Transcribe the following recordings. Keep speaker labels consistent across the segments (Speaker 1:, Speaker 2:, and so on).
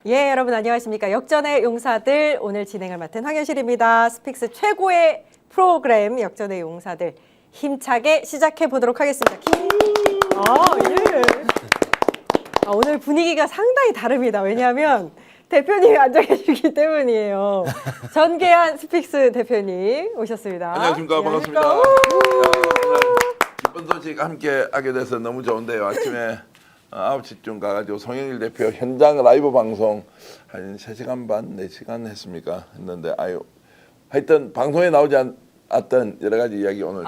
Speaker 1: 예, 여러분 안녕하십니까. 역전의 용사들 오늘 진행을 맡은 황현실입니다. 스픽스 최고의 프로그램 역전의 용사들 힘차게 시작해 보도록 하겠습니다. 예. 오늘 분위기가 상당히 다릅니다. 왜냐하면 대표님이 앉아 계시기 때문이에요. 전계한 스픽스 대표님 오셨습니다.
Speaker 2: 안녕하십니까. 반갑습니다. 기쁜 소식 함께 하게 돼서 너무 좋은데요. 아침에 9시쯤 가가지고 송영길 대표 현장 라이브 방송 한 3시간 반, 4시간 했습니까? 했는데 하여튼 방송에 나오지 않았던 여러 가지 이야기 오늘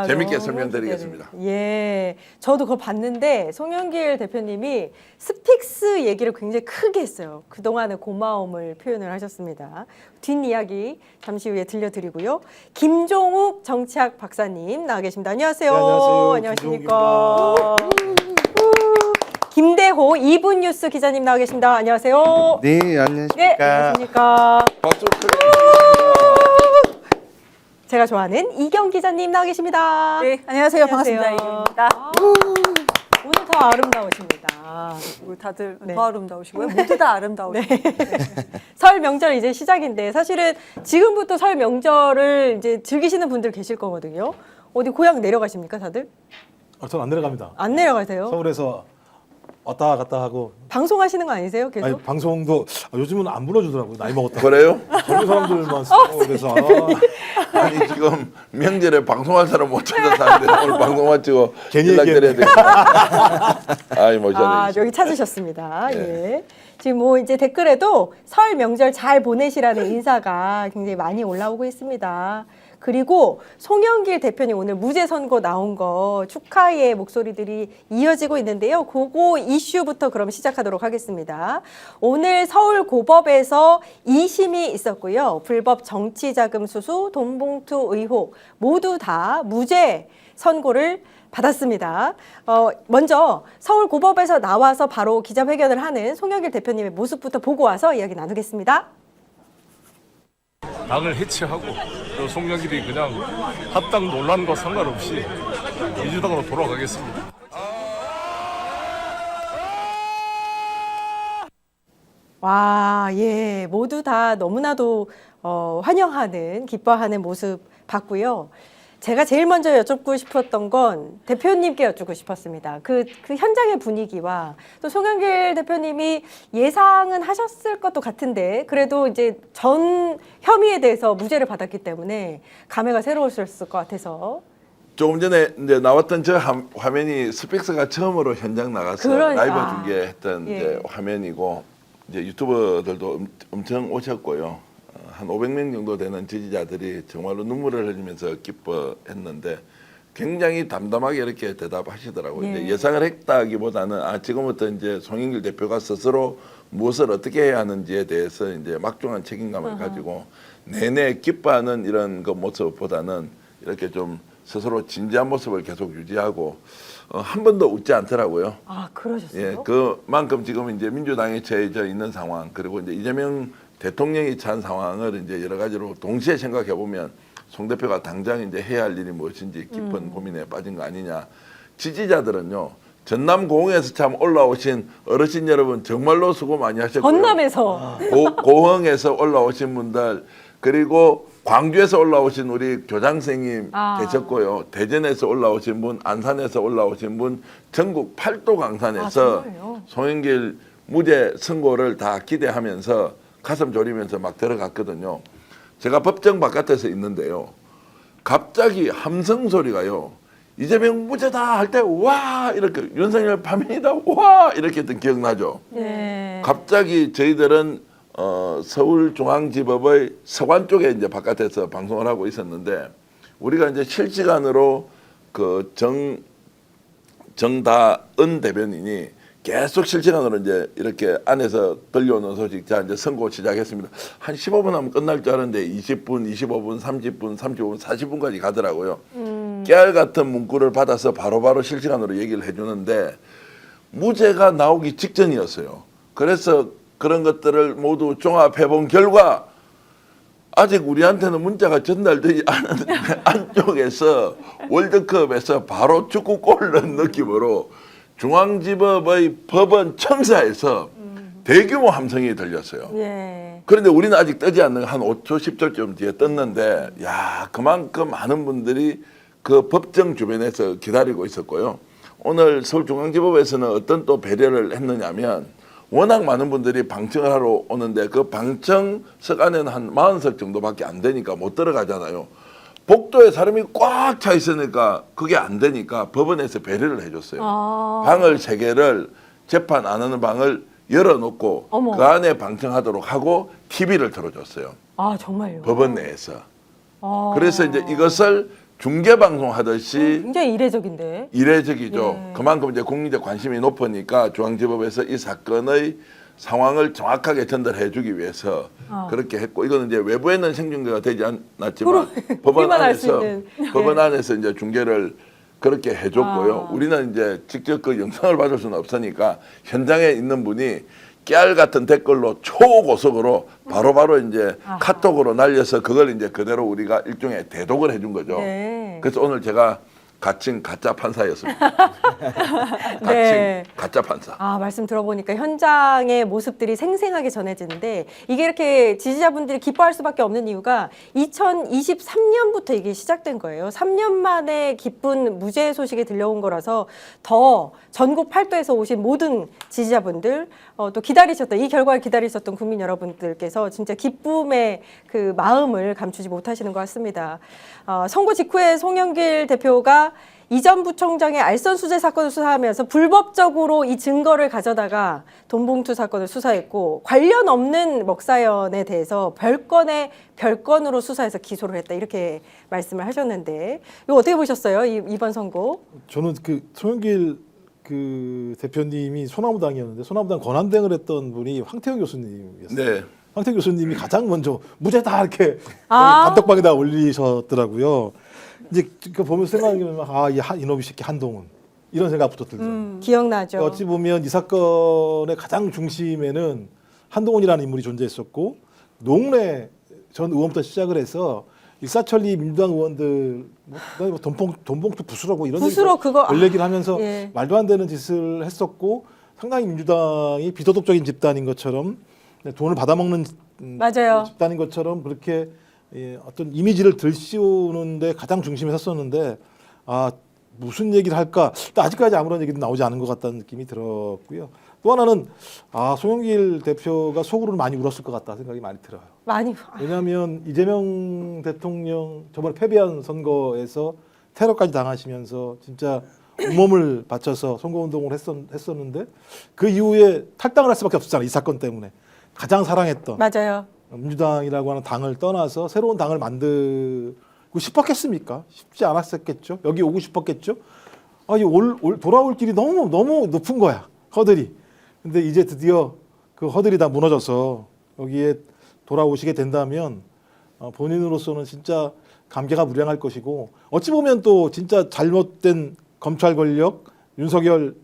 Speaker 2: 재밌게 설명드리겠습니다.
Speaker 1: 예, 저도 그거 봤는데 송영길 대표님이 스픽스 얘기를 굉장히 크게 했어요. 그동안의 고마움을 표현을 하셨습니다. 뒷이야기 잠시 후에 들려드리고요. 김종욱 정치학 박사님 나와 계십니다. 안녕하세요.
Speaker 3: 네, 안녕하세요.
Speaker 1: 안녕하십니까. 김대호 2분 뉴스 기자님 나와 계십니다. 안녕하세요.
Speaker 3: 네, 안녕하십니까.
Speaker 1: 네, 안녕하십니까.
Speaker 2: 박수
Speaker 1: 제가 좋아하는 이경 기자님 나와 계십니다.
Speaker 4: 네, 안녕하세요.
Speaker 1: 안녕하세요.
Speaker 4: 반갑습니다. 이경입니다.
Speaker 1: 오늘 더 아름다우십니다.
Speaker 4: 다들
Speaker 1: 네.
Speaker 4: 더 아름다우시고요. 모두 다 아름다우시고.
Speaker 1: 설 명절 이제 시작인데 사실은 지금부터 설 명절을 이제 즐기시는 분들 계실 거거든요. 어디 고향 내려가십니까, 다들?
Speaker 3: 전 안 내려갑니다.
Speaker 1: 안 내려가세요?
Speaker 3: 서울에서 왔다 갔다 하고.
Speaker 1: 방송하시는 거 아니세요? 계속?
Speaker 3: 아니, 방송도 요즘은 안 불러주더라고요. 나이 먹었다.
Speaker 2: 그래요?
Speaker 3: 젊은 사람들만 쓰고 그래서
Speaker 2: 아니 지금 명절에 방송할 사람 못 찾아서 오늘 방송 마치고
Speaker 3: 괜히
Speaker 2: 연락드려야 되겠다.
Speaker 1: 여기 찾으셨습니다.
Speaker 2: 네.
Speaker 1: 예. 지금 뭐 이제 댓글에도 설 명절 잘 보내시라는 인사가 굉장히 많이 올라오고 있습니다. 그리고 송영길 대표님 오늘 무죄 선고 나온 거 축하의 목소리들이 이어지고 있는데요. 그거 이슈부터 그럼 시작하도록 하겠습니다. 오늘 서울고법에서 2심이 있었고요. 불법 정치자금 수수, 돈봉투 의혹 모두 다 무죄 선고를 받았습니다. 먼저 서울고법에서 나와서 바로 기자회견을 하는 송영길 대표님의 모습부터 보고 와서 이야기 나누겠습니다.
Speaker 5: 당을 해체하고 또 송영길이 그냥 합당 논란과 상관없이 민주당으로 돌아가겠습니다.
Speaker 1: 와, 예, 모두 다 너무나도 환영하는, 기뻐하는 모습 봤고요. 제가 제일 먼저 여쭙고 싶었던 건 대표님께 여쭙고 싶었습니다. 그 현장의 분위기와 또 송영길 대표님이 예상은 하셨을 것도 같은데 그래도 이제 전 혐의에 대해서 무죄를 받았기 때문에 감회가 새로우셨을 것 같아서.
Speaker 2: 조금 전에 이제 나왔던 저 화면이 스픽스가 처음으로 현장 나가서 라이브 중계했던
Speaker 1: 예.
Speaker 2: 이제 화면이고 이제 유튜버들도 엄청 오셨고요. 한 500명 정도 되는 지지자들이 정말로 눈물을 흘리면서 기뻐했는데 굉장히 담담하게 이렇게 대답하시더라고요.
Speaker 1: 예.
Speaker 2: 이제 예상을 했다기보다는 지금부터 이제 송영길 대표가 스스로 무엇을 어떻게 해야 하는지에 대해서 이제 막중한 책임감을 가지고 내내 기뻐하는 이런 그 모습보다는 이렇게 좀 스스로 진지한 모습을 계속 유지하고 한 번도 웃지 않더라고요.
Speaker 1: 아, 그러셨어요?
Speaker 2: 예, 그만큼 지금 이제 민주당에 처해져 있는 상황 그리고 이제 이재명 대통령이 찬 상황을 이제 여러 가지로 동시에 생각해 보면 송 대표가 당장 이제 해야 할 일이 무엇인지 깊은 고민에 빠진 거 아니냐. 지지자들은요. 전남 공항에서 참 올라오신 어르신 여러분 정말로 수고 많이 하셨고요.
Speaker 1: 전남에서.
Speaker 2: 고흥에서 올라오신 분들 그리고 광주에서 올라오신 우리 교장선생님 계셨고요. 대전에서 올라오신 분, 안산에서 올라오신 분, 전국 팔도 강산에서
Speaker 1: 정말요?
Speaker 2: 송영길 무죄 선고를 다 기대하면서 가슴 졸이면서 막 들어갔거든요. 제가 법정 바깥에서 있는데요. 갑자기 함성 소리가요. 이재명 무죄다 할 때 와 이렇게 윤석열 파면이다 와 이렇게 했던 기억나죠.
Speaker 1: 네.
Speaker 2: 갑자기 저희들은 서울중앙지법의 서관 쪽에 이제 바깥에서 방송을 하고 있었는데 우리가 이제 실시간으로 그 정다은 대변인이 계속 실시간으로 이제 이렇게 안에서 들려오는 소식, 자 이제 선고 시작했습니다. 한 15분 하면 끝날 줄 알았는데 20분, 25분, 30분, 35분, 40분까지 가더라고요. 깨알 같은 문구를 받아서 바로바로 실시간으로 얘기를 해주는데 무죄가 나오기 직전이었어요. 그래서 그런 것들을 모두 종합해본 결과 아직 우리한테는 문자가 전달되지 않은 안쪽에서 월드컵에서 바로 축구골을 넣은 느낌으로 중앙지법의 법원 청사에서 대규모 함성이 들렸어요.
Speaker 1: 예.
Speaker 2: 그런데 우리는 아직 뜨지 않는 한 5초, 10초쯤 뒤에 떴는데, 야, 그만큼 많은 분들이 그 법정 주변에서 기다리고 있었고요. 오늘 서울중앙지법에서는 어떤 또 배려를 했느냐면, 워낙 많은 분들이 방청을 하러 오는데 그 방청석 안에는 한 40석 정도밖에 안 되니까 못 들어가잖아요. 복도에 사람이 꽉 차 있으니까 그게 안 되니까 법원에서 배려를 해줬어요.
Speaker 1: 아.
Speaker 2: 방을 3개를 재판 안 하는 방을 열어놓고
Speaker 1: 어머.
Speaker 2: 그 안에 방청하도록 하고 TV를 틀어줬어요.
Speaker 1: 아, 정말요?
Speaker 2: 법원 내에서.
Speaker 1: 아.
Speaker 2: 그래서 이제 이것을 중계방송 하듯이
Speaker 1: 굉장히 이례적인데.
Speaker 2: 이례적이죠.
Speaker 1: 예.
Speaker 2: 그만큼 이제 국민적 관심이 높으니까 중앙지법에서 이 사건의 상황을 정확하게 전달해 주기 위해서 그렇게 했고, 이거는 이제 외부에는 생중계가 되지 않았지만 법원
Speaker 1: 우리만 알수
Speaker 2: 안에서
Speaker 1: 있는.
Speaker 2: 법원 안에서 이제 중계를 그렇게 해줬고요. 우리는 이제 직접 그 영상을 받을 수는 없으니까 현장에 있는 분이 깨알 같은 댓글로 초고속으로 바로바로 이제 카톡으로 날려서 그걸 이제 그대로 우리가 일종의 대독을 해준 거죠.
Speaker 1: 네.
Speaker 2: 그래서 오늘 제가 가칭 가짜 판사였습니다. 가칭
Speaker 1: 네.
Speaker 2: 가짜 판사.
Speaker 1: 아, 말씀 들어보니까 현장의 모습들이 생생하게 전해지는데, 이게 이렇게 지지자분들이 기뻐할 수밖에 없는 이유가 2023년부터 이게 시작된 거예요. 3년 만에 기쁜 무죄 소식이 들려온 거라서 더 전국 팔도에서 오신 모든 지지자분들, 또 기다리셨던, 이 결과를 기다리셨던 국민 여러분들께서 진짜 기쁨의 그 마음을 감추지 못하시는 것 같습니다. 선고 직후에 송영길 대표가 이전 부총장의 알선수재 사건을 수사하면서 불법적으로 이 증거를 가져다가 돈봉투 사건을 수사했고, 관련 없는 먹사연에 대해서 별건의 별건으로 수사해서 기소를 했다, 이렇게 말씀을 하셨는데, 이거 어떻게 보셨어요? 이번 선고?
Speaker 3: 저는 그 송영길 그 대표님이 소나무당이었는데 소나무당 권한대행을 했던 분이 황태영 교수님이었어요.
Speaker 2: 네.
Speaker 3: 황태영 교수님이 가장 먼저 무죄다 이렇게
Speaker 1: 아.
Speaker 3: 단톡방에다 올리셨더라고요. 이제 그 보면서 생각해보면 이놈의 새끼 한동훈 이런 생각부터 들죠.
Speaker 1: 기억나죠?
Speaker 3: 어찌 보면 이 사건의 가장 중심에는 한동훈이라는 인물이 존재했었고, 노웅래 전 의원부터 시작을 해서 일사천리 민주당 의원들 뭐 돈봉투 부수라고 이런
Speaker 1: 부수러 그거,
Speaker 3: 얘기를 하면서
Speaker 1: 예.
Speaker 3: 말도 안 되는 짓을 했었고, 상당히 민주당이 비도덕적인 집단인 것처럼 돈을 받아먹는
Speaker 1: 맞아요.
Speaker 3: 집단인 것처럼 그렇게 어떤 이미지를 들씌우는데 가장 중심에 섰었는데, 무슨 얘기를 할까? 아직까지 아무런 얘기도 나오지 않은 것 같다는 느낌이 들었고요. 또 하나는 송영길 대표가 속으로는 많이 울었을 것 같다 생각이 많이 들어요.
Speaker 1: 많이.
Speaker 3: 왜냐하면 이재명 대통령 저번에 패배한 선거에서 테러까지 당하시면서 진짜 온몸을 바쳐서 선거운동을 했었는데, 그 이후에 탈당을 할 수밖에 없었잖아요. 이 사건 때문에. 가장 사랑했던
Speaker 1: 맞아요.
Speaker 3: 민주당이라고 하는 당을 떠나서 새로운 당을 만들고 싶었겠습니까? 쉽지 않았었겠죠. 여기 오고 싶었겠죠. 돌아올 길이 너무 높은 거야, 허들이. 근데 이제 드디어 그 허들이 다 무너져서 여기에 돌아오시게 된다면 본인으로서는 진짜 감개가 무량할 것이고, 어찌 보면 또 진짜 잘못된 검찰 권력 윤석열의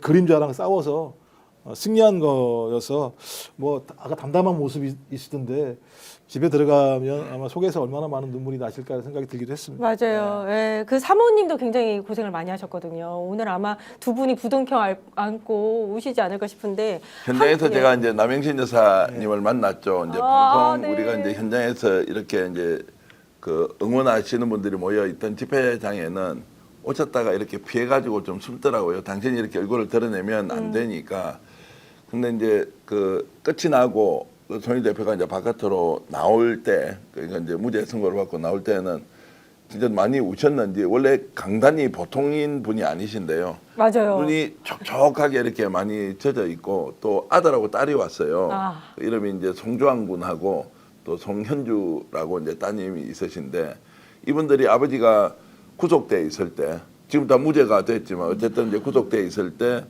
Speaker 3: 그림자랑 싸워서 승리한 거여서 뭐 아까 담담한 모습이 있으던데, 집에 들어가면 아마 속에서 얼마나 많은 눈물이 나실까 생각이 들기도 했습니다.
Speaker 1: 맞아요. 예, 그 사모님도 굉장히 고생을 많이 하셨거든요. 오늘 아마 두 분이 부둥켜 안고 우시지 않을까 싶은데,
Speaker 2: 현장에서
Speaker 1: 예.
Speaker 2: 제가 이제 남영신 여사님을 만났죠. 이제 방송
Speaker 1: 네.
Speaker 2: 우리가 이제 현장에서 이렇게 이제 그 응원하시는 분들이 모여 있던 집회장에는 오셨다가 이렇게 피해가지고 좀 숨더라고요. 당신이 이렇게 얼굴을 드러내면 안 되니까. 근데 이제 그 끝이 나고 손희 대표가 이제 바깥으로 나올 때, 그러니까 이제 무죄 선고를 받고 나올 때는 진짜 많이 우셨는지, 원래 강단이 보통인 분이 아니신데요.
Speaker 1: 맞아요.
Speaker 2: 눈이 촉촉하게 이렇게 많이 젖어 있고, 또 아들하고 딸이 왔어요. 그 이름이 이제 송주환 군하고 또 송현주라고 이제 따님이 있으신데, 이분들이 아버지가 구속돼 있을 때, 지금 다 무죄가 됐지만 어쨌든 이제 구속돼 있을 때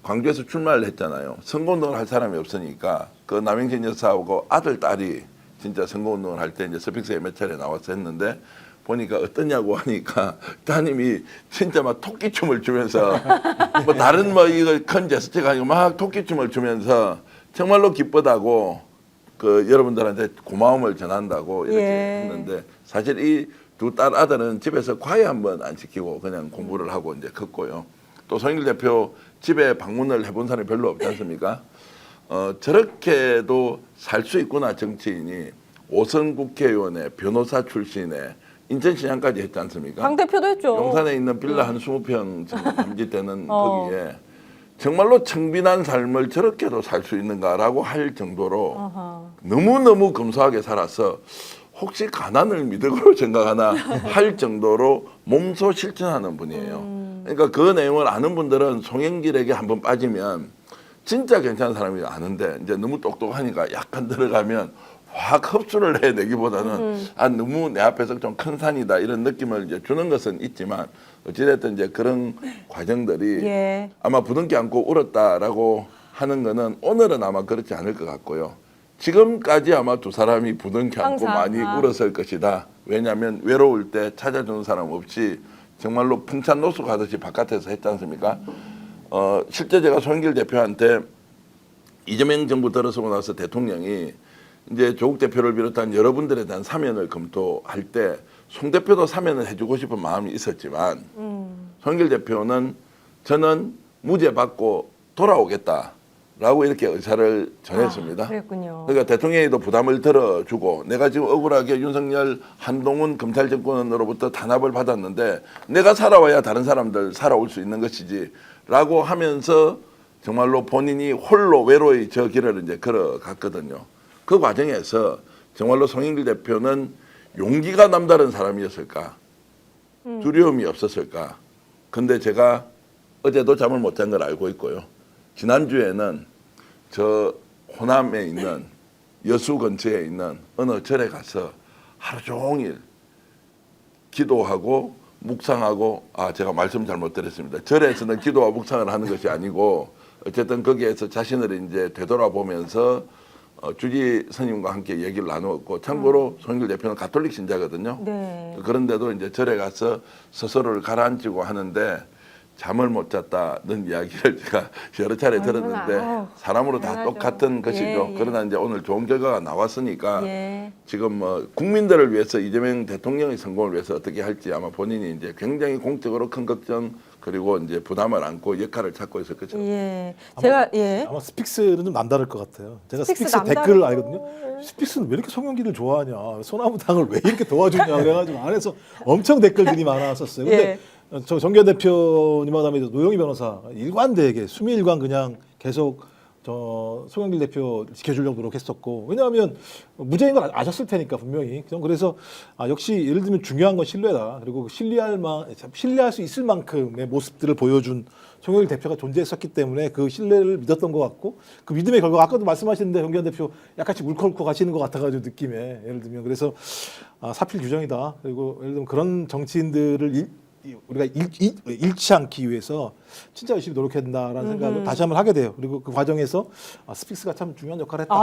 Speaker 2: 광주에서 출마를 했잖아요. 선거운동을 할 사람이 없으니까 그 남영신 여사하고 아들, 딸이 진짜 선거운동을 할 때 이제 스픽스에 몇 차례 나와서 했는데, 보니까 어떠냐고 하니까 따님이 진짜 막 토끼춤을 추면서 뭐 다른 뭐 이거 큰 제스처가 아니고 막 토끼춤을 추면서 정말로 기쁘다고, 그 여러분들한테 고마움을 전한다고 이렇게 했는데, 사실 이 두 딸 아들은 집에서 과외 한번 안 시키고 그냥 공부를 하고 이제 컸고요. 또 송영길 대표 집에 방문을 해본 사람이 별로 없지 않습니까? 저렇게도 살 수 있구나 정치인이. 5선 국회의원의 변호사 출신의 인천시장까지 했지 않습니까?
Speaker 1: 당 대표도 했죠.
Speaker 2: 용산에 있는 빌라 한 20평 정도 남짓되는
Speaker 1: 어.
Speaker 2: 거기에 정말로 청빈한 삶을 저렇게도 살 수 있는가라고 할 정도로
Speaker 1: 아하.
Speaker 2: 너무너무 검소하게 살아서 혹시 가난을 미덕으로 생각하나 할 정도로 몸소 실천하는 분이에요. 그러니까 그 내용을 아는 분들은 송영길에게 한번 빠지면 진짜 괜찮은 사람이 아는데 이제 너무 똑똑하니까 약간 들어가면 확 흡수를 해내기보다는 너무 내 앞에서 좀 큰 산이다 이런 느낌을 이제 주는 것은 있지만 어찌됐든 이제 그런 과정들이
Speaker 1: 예.
Speaker 2: 아마 부둥켜 안고 울었다라고 하는 거는 오늘은 아마 그렇지 않을 것 같고요. 지금까지 아마 두 사람이 부둥켜 안고
Speaker 1: 항상,
Speaker 2: 많이 울었을 것이다. 왜냐하면 외로울 때 찾아주는 사람 없이 정말로 풍찬 노수 가듯이 바깥에서 했지 않습니까? 실제 제가 송영길 대표한테 이재명 정부 들어서고 나서 대통령이 이제 조국 대표를 비롯한 여러분들에 대한 사면을 검토할 때 송 대표도 사면을 해주고 싶은 마음이 있었지만 송영길 대표는 저는 무죄 받고 돌아오겠다라고 이렇게 의사를 전했습니다.
Speaker 1: 그랬군요.
Speaker 2: 그러니까 대통령이도 부담을 들어주고 내가 지금 억울하게 윤석열 한동훈 검찰 정권으로부터 탄압을 받았는데 내가 살아와야 다른 사람들 살아올 수 있는 것이지라고 하면서 정말로 본인이 홀로 외로이 저 길을 이제 걸어갔거든요. 그 과정에서 정말로 송영길 대표는 용기가 남다른 사람이었을까? 두려움이 없었을까? 근데 제가 어제도 잠을 못 잔 걸 알고 있고요. 지난주에는 저 호남에 있는 여수 근처에 있는 어느 절에 가서 하루 종일 기도하고 묵상하고 제가 말씀 잘못 드렸습니다. 절에서는 기도와 묵상을 하는 것이 아니고 어쨌든 거기에서 자신을 이제 되돌아보면서 주지 스님과 함께 얘기를 나누었고 참고로 송영길 대표는 가톨릭 신자거든요.
Speaker 1: 네.
Speaker 2: 그런데도 이제 절에 가서 스스로를 가라앉히고 하는데 잠을 못 잤다는 이야기를 제가 여러 차례 들었는데
Speaker 1: 아유,
Speaker 2: 사람으로 다
Speaker 1: 당연하죠.
Speaker 2: 똑같은 것이죠.
Speaker 1: 예.
Speaker 2: 그러나 이제 오늘 좋은 결과가 나왔으니까
Speaker 1: 예.
Speaker 2: 지금 뭐 국민들을 위해서 이재명 대통령의 성공을 위해서 어떻게 할지 아마 본인이 이제 굉장히 공적으로 큰 걱정 그리고 이제 부담을 안고 역할을 찾고 있을 거죠.
Speaker 1: 예. 제가 예.
Speaker 3: 아마 스픽스는 좀 남다를 것 같아요. 제가
Speaker 1: 스픽스
Speaker 3: 스픽스
Speaker 1: 남다르고.
Speaker 3: 댓글을 알거든요. 스픽스는 왜 이렇게 송영길을 좋아하냐, 소나무당을 왜 이렇게 도와주냐 그래가지고 안에서 엄청 댓글들이 많았었어요. 근데 저 정기현 대표님하고 그다음에 노영희 변호사 일관되게 수미일관 그냥 계속 저 송영길 대표 지켜주려고 노력했었고 왜냐하면 무죄인 걸 아셨을 테니까 분명히 그래서 역시 예를 들면 중요한 건 신뢰다 그리고 신뢰할 수 있을 만큼의 모습들을 보여준 송영길 대표가 존재했었기 때문에 그 신뢰를 믿었던 것 같고 그 믿음의 결과가 아까도 말씀하셨는데 정기현 대표 약간씩 울컥울컥 하시는 것 같아가지고 느낌에 예를 들면 그래서 사필 규정이다 그리고 예를 들면 그런 정치인들을 우리가 잃지 않기 위해서 진짜 열심히 노력해야 된다라는 생각을 다시 한번 하게 돼요. 그리고 그 과정에서 스픽스가 참 중요한 역할을 했다.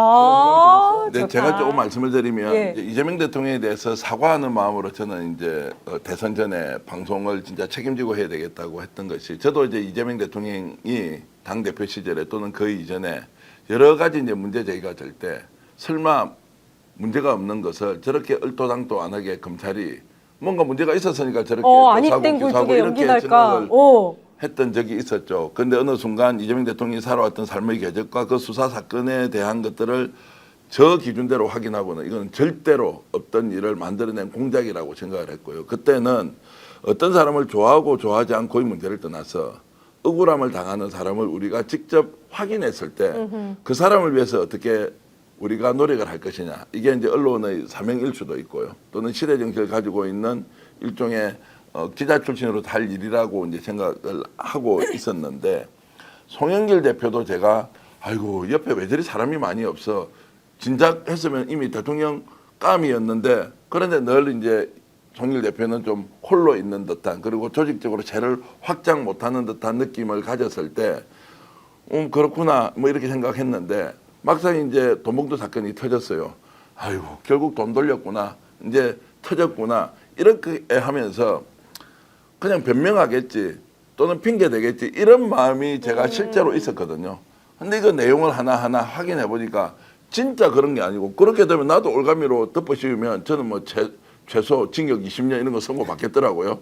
Speaker 2: 네,
Speaker 1: 좋다.
Speaker 2: 제가 조금 말씀을 드리면
Speaker 1: 예.
Speaker 2: 이제 이재명 대통령에 대해서 사과하는 마음으로 저는 이제 대선 전에 방송을 진짜 책임지고 해야 되겠다고 했던 것이 저도 이제 이재명 대통령이 당 대표 시절에 또는 그 이전에 여러 가지 이제 문제 제기가 될 때 설마 문제가 없는 것을 저렇게 얼토당토 안 하게 검찰이 뭔가 문제가 있었으니까 저렇게
Speaker 1: 아니
Speaker 2: 조사하고
Speaker 1: 땡
Speaker 2: 기소하고
Speaker 1: 쪽에
Speaker 2: 이렇게
Speaker 1: 연기날까?
Speaker 2: 생각을 했던 적이 있었죠. 근데 어느 순간 이재명 대통령이 살아왔던 삶의 궤적과 그 수사 사건에 대한 것들을 저 기준대로 확인하고는 이건 절대로 없던 일을 만들어낸 공작이라고 생각을 했고요. 그때는 어떤 사람을 좋아하고 좋아하지 않고의 문제를 떠나서 억울함을 당하는 사람을 우리가 직접 확인했을 때 그 사람을 위해서 어떻게 우리가 노력을 할 것이냐. 이게 이제 언론의 사명일 수도 있고요. 또는 시대 정신을 가지고 있는 일종의 기자 출신으로 할 일이라고 이제 생각을 하고 있었는데 송영길 대표도 제가 아이고 옆에 왜 저리 사람이 많이 없어. 진작 했으면 이미 대통령 감이었는데 그런데 늘 이제 송영길 대표는 좀 홀로 있는 듯한 그리고 조직적으로 죄를 확장 못하는 듯한 느낌을 가졌을 때 그렇구나 뭐 이렇게 생각했는데 막상 이제 돈봉투 사건이 터졌어요. 아유 결국 돈 돌렸구나 이제 터졌구나 이렇게 하면서 그냥 변명하겠지 또는 핑계 대겠지 이런 마음이 제가 실제로 있었거든요. 근데 이거 내용을 하나하나 확인해 보니까 진짜 그런 게 아니고 그렇게 되면 나도 올가미로 덮어씌우면 저는 뭐 최소 징역 20년 이런 거 선고 받겠더라고요.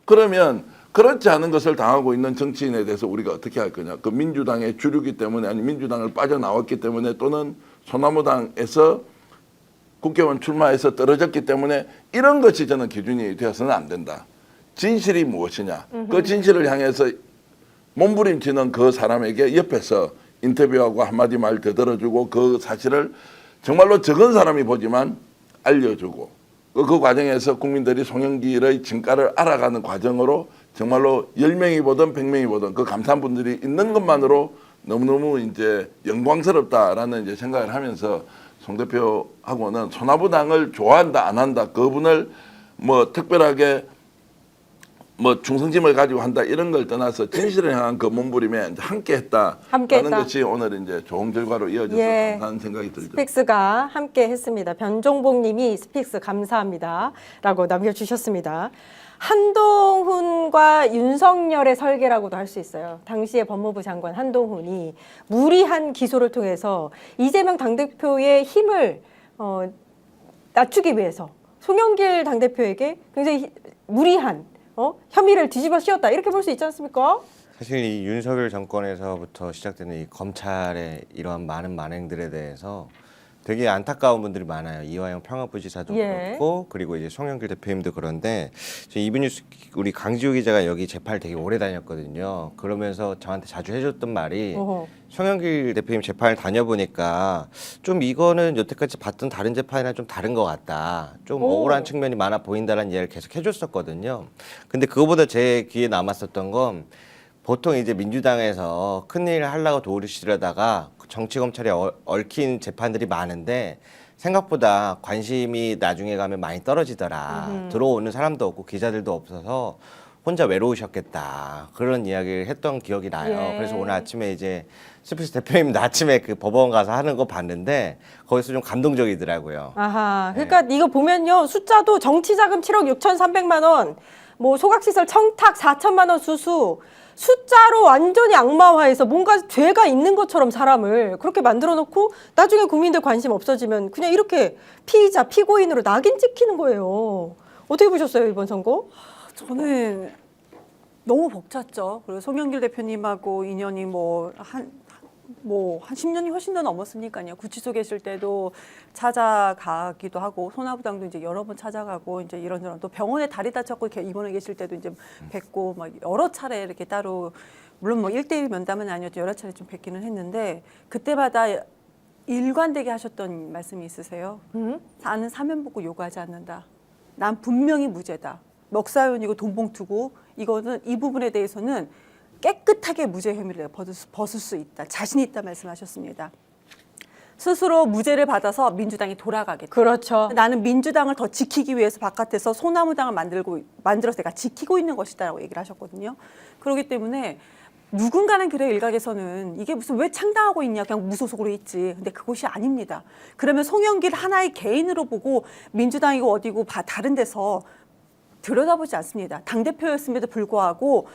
Speaker 2: 그러면 그렇지 않은 것을 당하고 있는 정치인에 대해서 우리가 어떻게 할 거냐. 그 민주당의 주류기 때문에 아니 민주당을 빠져나왔기 때문에 또는 소나무당에서 국회의원 출마해서 떨어졌기 때문에 이런 것이 저는 기준이 되어서는 안 된다. 진실이 무엇이냐. 그 진실을 향해서 몸부림치는 그 사람에게 옆에서 인터뷰하고 한마디 말 되들어주고 그 사실을 정말로 적은 사람이 보지만 알려주고 그 과정에서 국민들이 송영길의 진가를 알아가는 과정으로 정말로 10명이 보든 100명이 보든 그 감사한 분들이 있는 것만으로 너무너무 이제 영광스럽다라는 이제 생각을 하면서 송 대표하고는 소나무당을 좋아한다 안 한다 그분을 뭐 특별하게 뭐 충성심을 가지고 한다 이런 걸 떠나서 진실을 향한 그 몸부림에 이제 함께했다라는 것이 오늘 이제 좋은 결과로 이어져서
Speaker 1: 예.
Speaker 2: 감사한 생각이 들죠.
Speaker 1: 스픽스가 함께 했습니다. 변종복님이 스픽스 감사합니다. 라고 남겨주셨습니다. 한동훈과 윤석열의 설계라고도 할 수 있어요. 당시에 법무부 장관 한동훈이 무리한 기소를 통해서 이재명 당대표의 힘을 낮추기 위해서 송영길 당대표에게 굉장히 무리한 혐의를 뒤집어 씌웠다. 이렇게 볼 수 있지 않습니까?
Speaker 6: 사실 이 윤석열 정권에서부터 시작되는 이 검찰의 이러한 많은 만행들에 대해서 되게 안타까운 분들이 많아요. 이화영 평화부지사도
Speaker 1: 예.
Speaker 6: 그렇고 그리고 이제 송영길 대표님도 그런데 이브뉴스 우리 강지우 기자가 여기 재판을 되게 오래 다녔거든요. 그러면서 저한테 자주 해줬던 말이
Speaker 1: 어허.
Speaker 6: 송영길 대표님 재판을 다녀보니까 좀 이거는 여태까지 봤던 다른 재판이랑 좀 다른 것 같다. 좀 억울한 측면이 많아 보인다는 이야기를 계속 해줬었거든요. 근데 그거보다 제 귀에 남았었던 건 보통 이제 민주당에서 큰일 하려고 도우시려다가 정치 검찰에 얽힌 재판들이 많은데 생각보다 관심이 나중에 가면 많이 떨어지더라. 들어오는 사람도 없고 기자들도 없어서 혼자 외로우셨겠다. 그런 이야기를 했던 기억이 나요.
Speaker 1: 예.
Speaker 6: 그래서 오늘 아침에 이제 스피스 대표님도 아침에 그 법원 가서 하는 거 봤는데 거기서 좀 감동적이더라고요.
Speaker 1: 아하. 그러니까 이거 보면요. 숫자도 정치자금 7억 6,300만 원, 뭐 소각시설 청탁 4천만 원 수수, 숫자로 완전히 악마화해서 뭔가 죄가 있는 것처럼 사람을 그렇게 만들어 놓고 나중에 국민들 관심 없어지면 그냥 이렇게 피의자, 피고인으로 낙인 찍히는 거예요. 어떻게 보셨어요, 이번 선거?
Speaker 4: 저는 너무 벅찼죠. 그리고 송영길 대표님하고 인연이 한 10년이 훨씬 더 넘었으니까요. 구치소 계실 때도 찾아가기도 하고 소나무당도 이제 여러 번 찾아가고 이제 이런저런 또 병원에 다리 다쳤고 입원해 계실 때도 이제 뵙고 막 여러 차례 이렇게 따로 물론 뭐 1대1 면담은 아니었죠. 여러 차례 좀 뵙기는 했는데 그때마다 일관되게 하셨던 말씀이 있으세요. 나는 사면복구 요구하지 않는다. 난 분명히 무죄다. 먹사연이고 돈봉투고 이거는 이 부분에 대해서는 깨끗하게 무죄 혐의를 벗을 수 있다. 자신 있다 말씀하셨습니다. 스스로 무죄를 받아서 민주당이 돌아가겠다.
Speaker 1: 그렇죠.
Speaker 4: 나는 민주당을 더 지키기 위해서 바깥에서 소나무당을 만들어서 내가 지키고 있는 것이다라고 얘기를 하셨거든요. 그렇기 때문에 누군가는 그래 일각에서는 이게 무슨 왜 창당하고 있냐 그냥 무소속으로 있지. 근데 그것이 아닙니다. 그러면 송영길 하나의 개인으로 보고 민주당이고 어디고 다른 데서 들여다보지 않습니다. 당대표였음에도 불구하고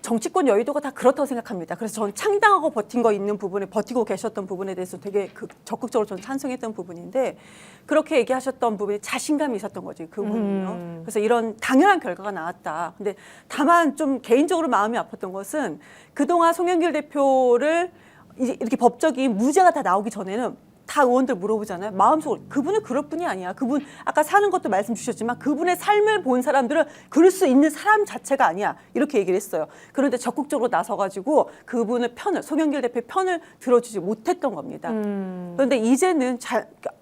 Speaker 4: 정치권 여의도가 다 그렇다고 생각합니다. 그래서 저는 창당하고 버티고 계셨던 부분에 대해서 되게 적극적으로 저는 찬성했던 부분인데 그렇게 얘기하셨던 부분에 자신감이 있었던 거지 그분은요. 그래서 이런 당연한 결과가 나왔다. 근데 다만 좀 개인적으로 마음이 아팠던 것은 그동안 송영길 대표를 이제 이렇게 법적인 무죄가 다 나오기 전에는 다 의원들 물어보잖아요. 마음속으로 그분은 그럴 뿐이 아니야. 그분 아까 사는 것도 말씀 주셨지만 그분의 삶을 본 사람들은 그럴 수 있는 사람 자체가 아니야. 이렇게 얘기를 했어요. 그런데 적극적으로 나서가지고 그분의 송영길 대표의 편을 들어주지 못했던 겁니다. 그런데 이제는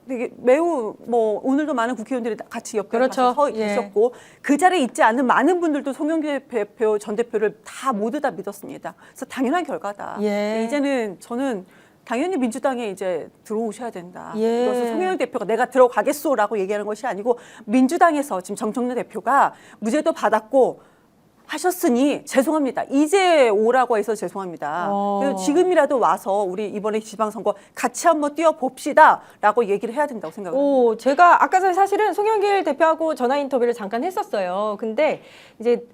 Speaker 4: 되게 매우 오늘도 많은 국회의원들이 같이 옆에
Speaker 1: 그렇죠.
Speaker 4: 가서 서
Speaker 1: 예.
Speaker 4: 계셨고 그 자리에 있지 않은 많은 분들도 송영길 대표 전 대표를 모두 다 믿었습니다. 그래서 당연한 결과다.
Speaker 1: 예.
Speaker 4: 이제는 저는 당연히 민주당에 이제 들어오셔야 된다.
Speaker 1: 예.
Speaker 4: 이것은 송영길 대표가 내가 들어가겠소라고 얘기하는 것이 아니고 민주당에서 지금 정청래 대표가 무죄도 받았고 하셨으니 죄송합니다. 이제 오라고 해서 죄송합니다. 그래서 지금이라도 와서 우리 이번에 지방선거 같이 한번 뛰어봅시다라고 얘기를 해야 된다고 생각합니다.
Speaker 1: 제가 아까 전에 사실은 송영길 대표하고 전화 인터뷰를 잠깐 했었어요. 근데 이제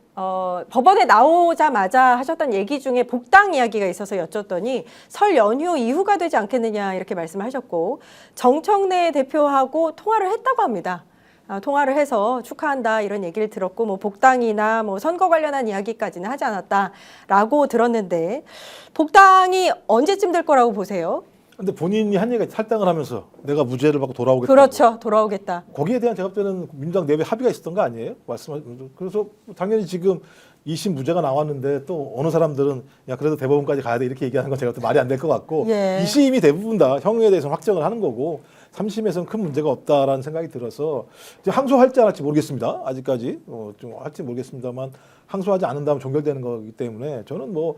Speaker 1: 법원에 나오자마자 하셨던 얘기 중에 복당 이야기가 있어서 여쭸더니 설 연휴 이후가 되지 않겠느냐 이렇게 말씀하셨고 정청래 대표하고 통화를 했다고 합니다. 통화를 해서 축하한다 이런 얘기를 들었고 뭐 복당이나 뭐 선거 관련한 이야기까지는 하지 않았다라고 들었는데 복당이 언제쯤 될 거라고 보세요?
Speaker 3: 근데 본인이 한 얘기가 탈당을 하면서 내가 무죄를 받고 돌아오겠다.
Speaker 1: 그렇죠. 돌아오겠다.
Speaker 3: 거기에 대한 제가 볼 때는 민주당 내부에 합의가 있었던 거 아니에요? 그래서 당연히 지금 2심 무죄가 나왔는데 또 어느 사람들은 야 그래도 대법원까지 가야 돼 이렇게 얘기하는 건 제가 볼 때 말이 안 될 것 같고
Speaker 1: 예.
Speaker 3: 2심이 대부분 다 형에 대해서 확정을 하는 거고 3심에서는 큰 문제가 없다라는 생각이 들어서 이제 항소할지 안 할지 모르겠습니다. 아직까지 좀 할지 모르겠습니다만 항소하지 않는다면 종결되는 거기 때문에 저는 뭐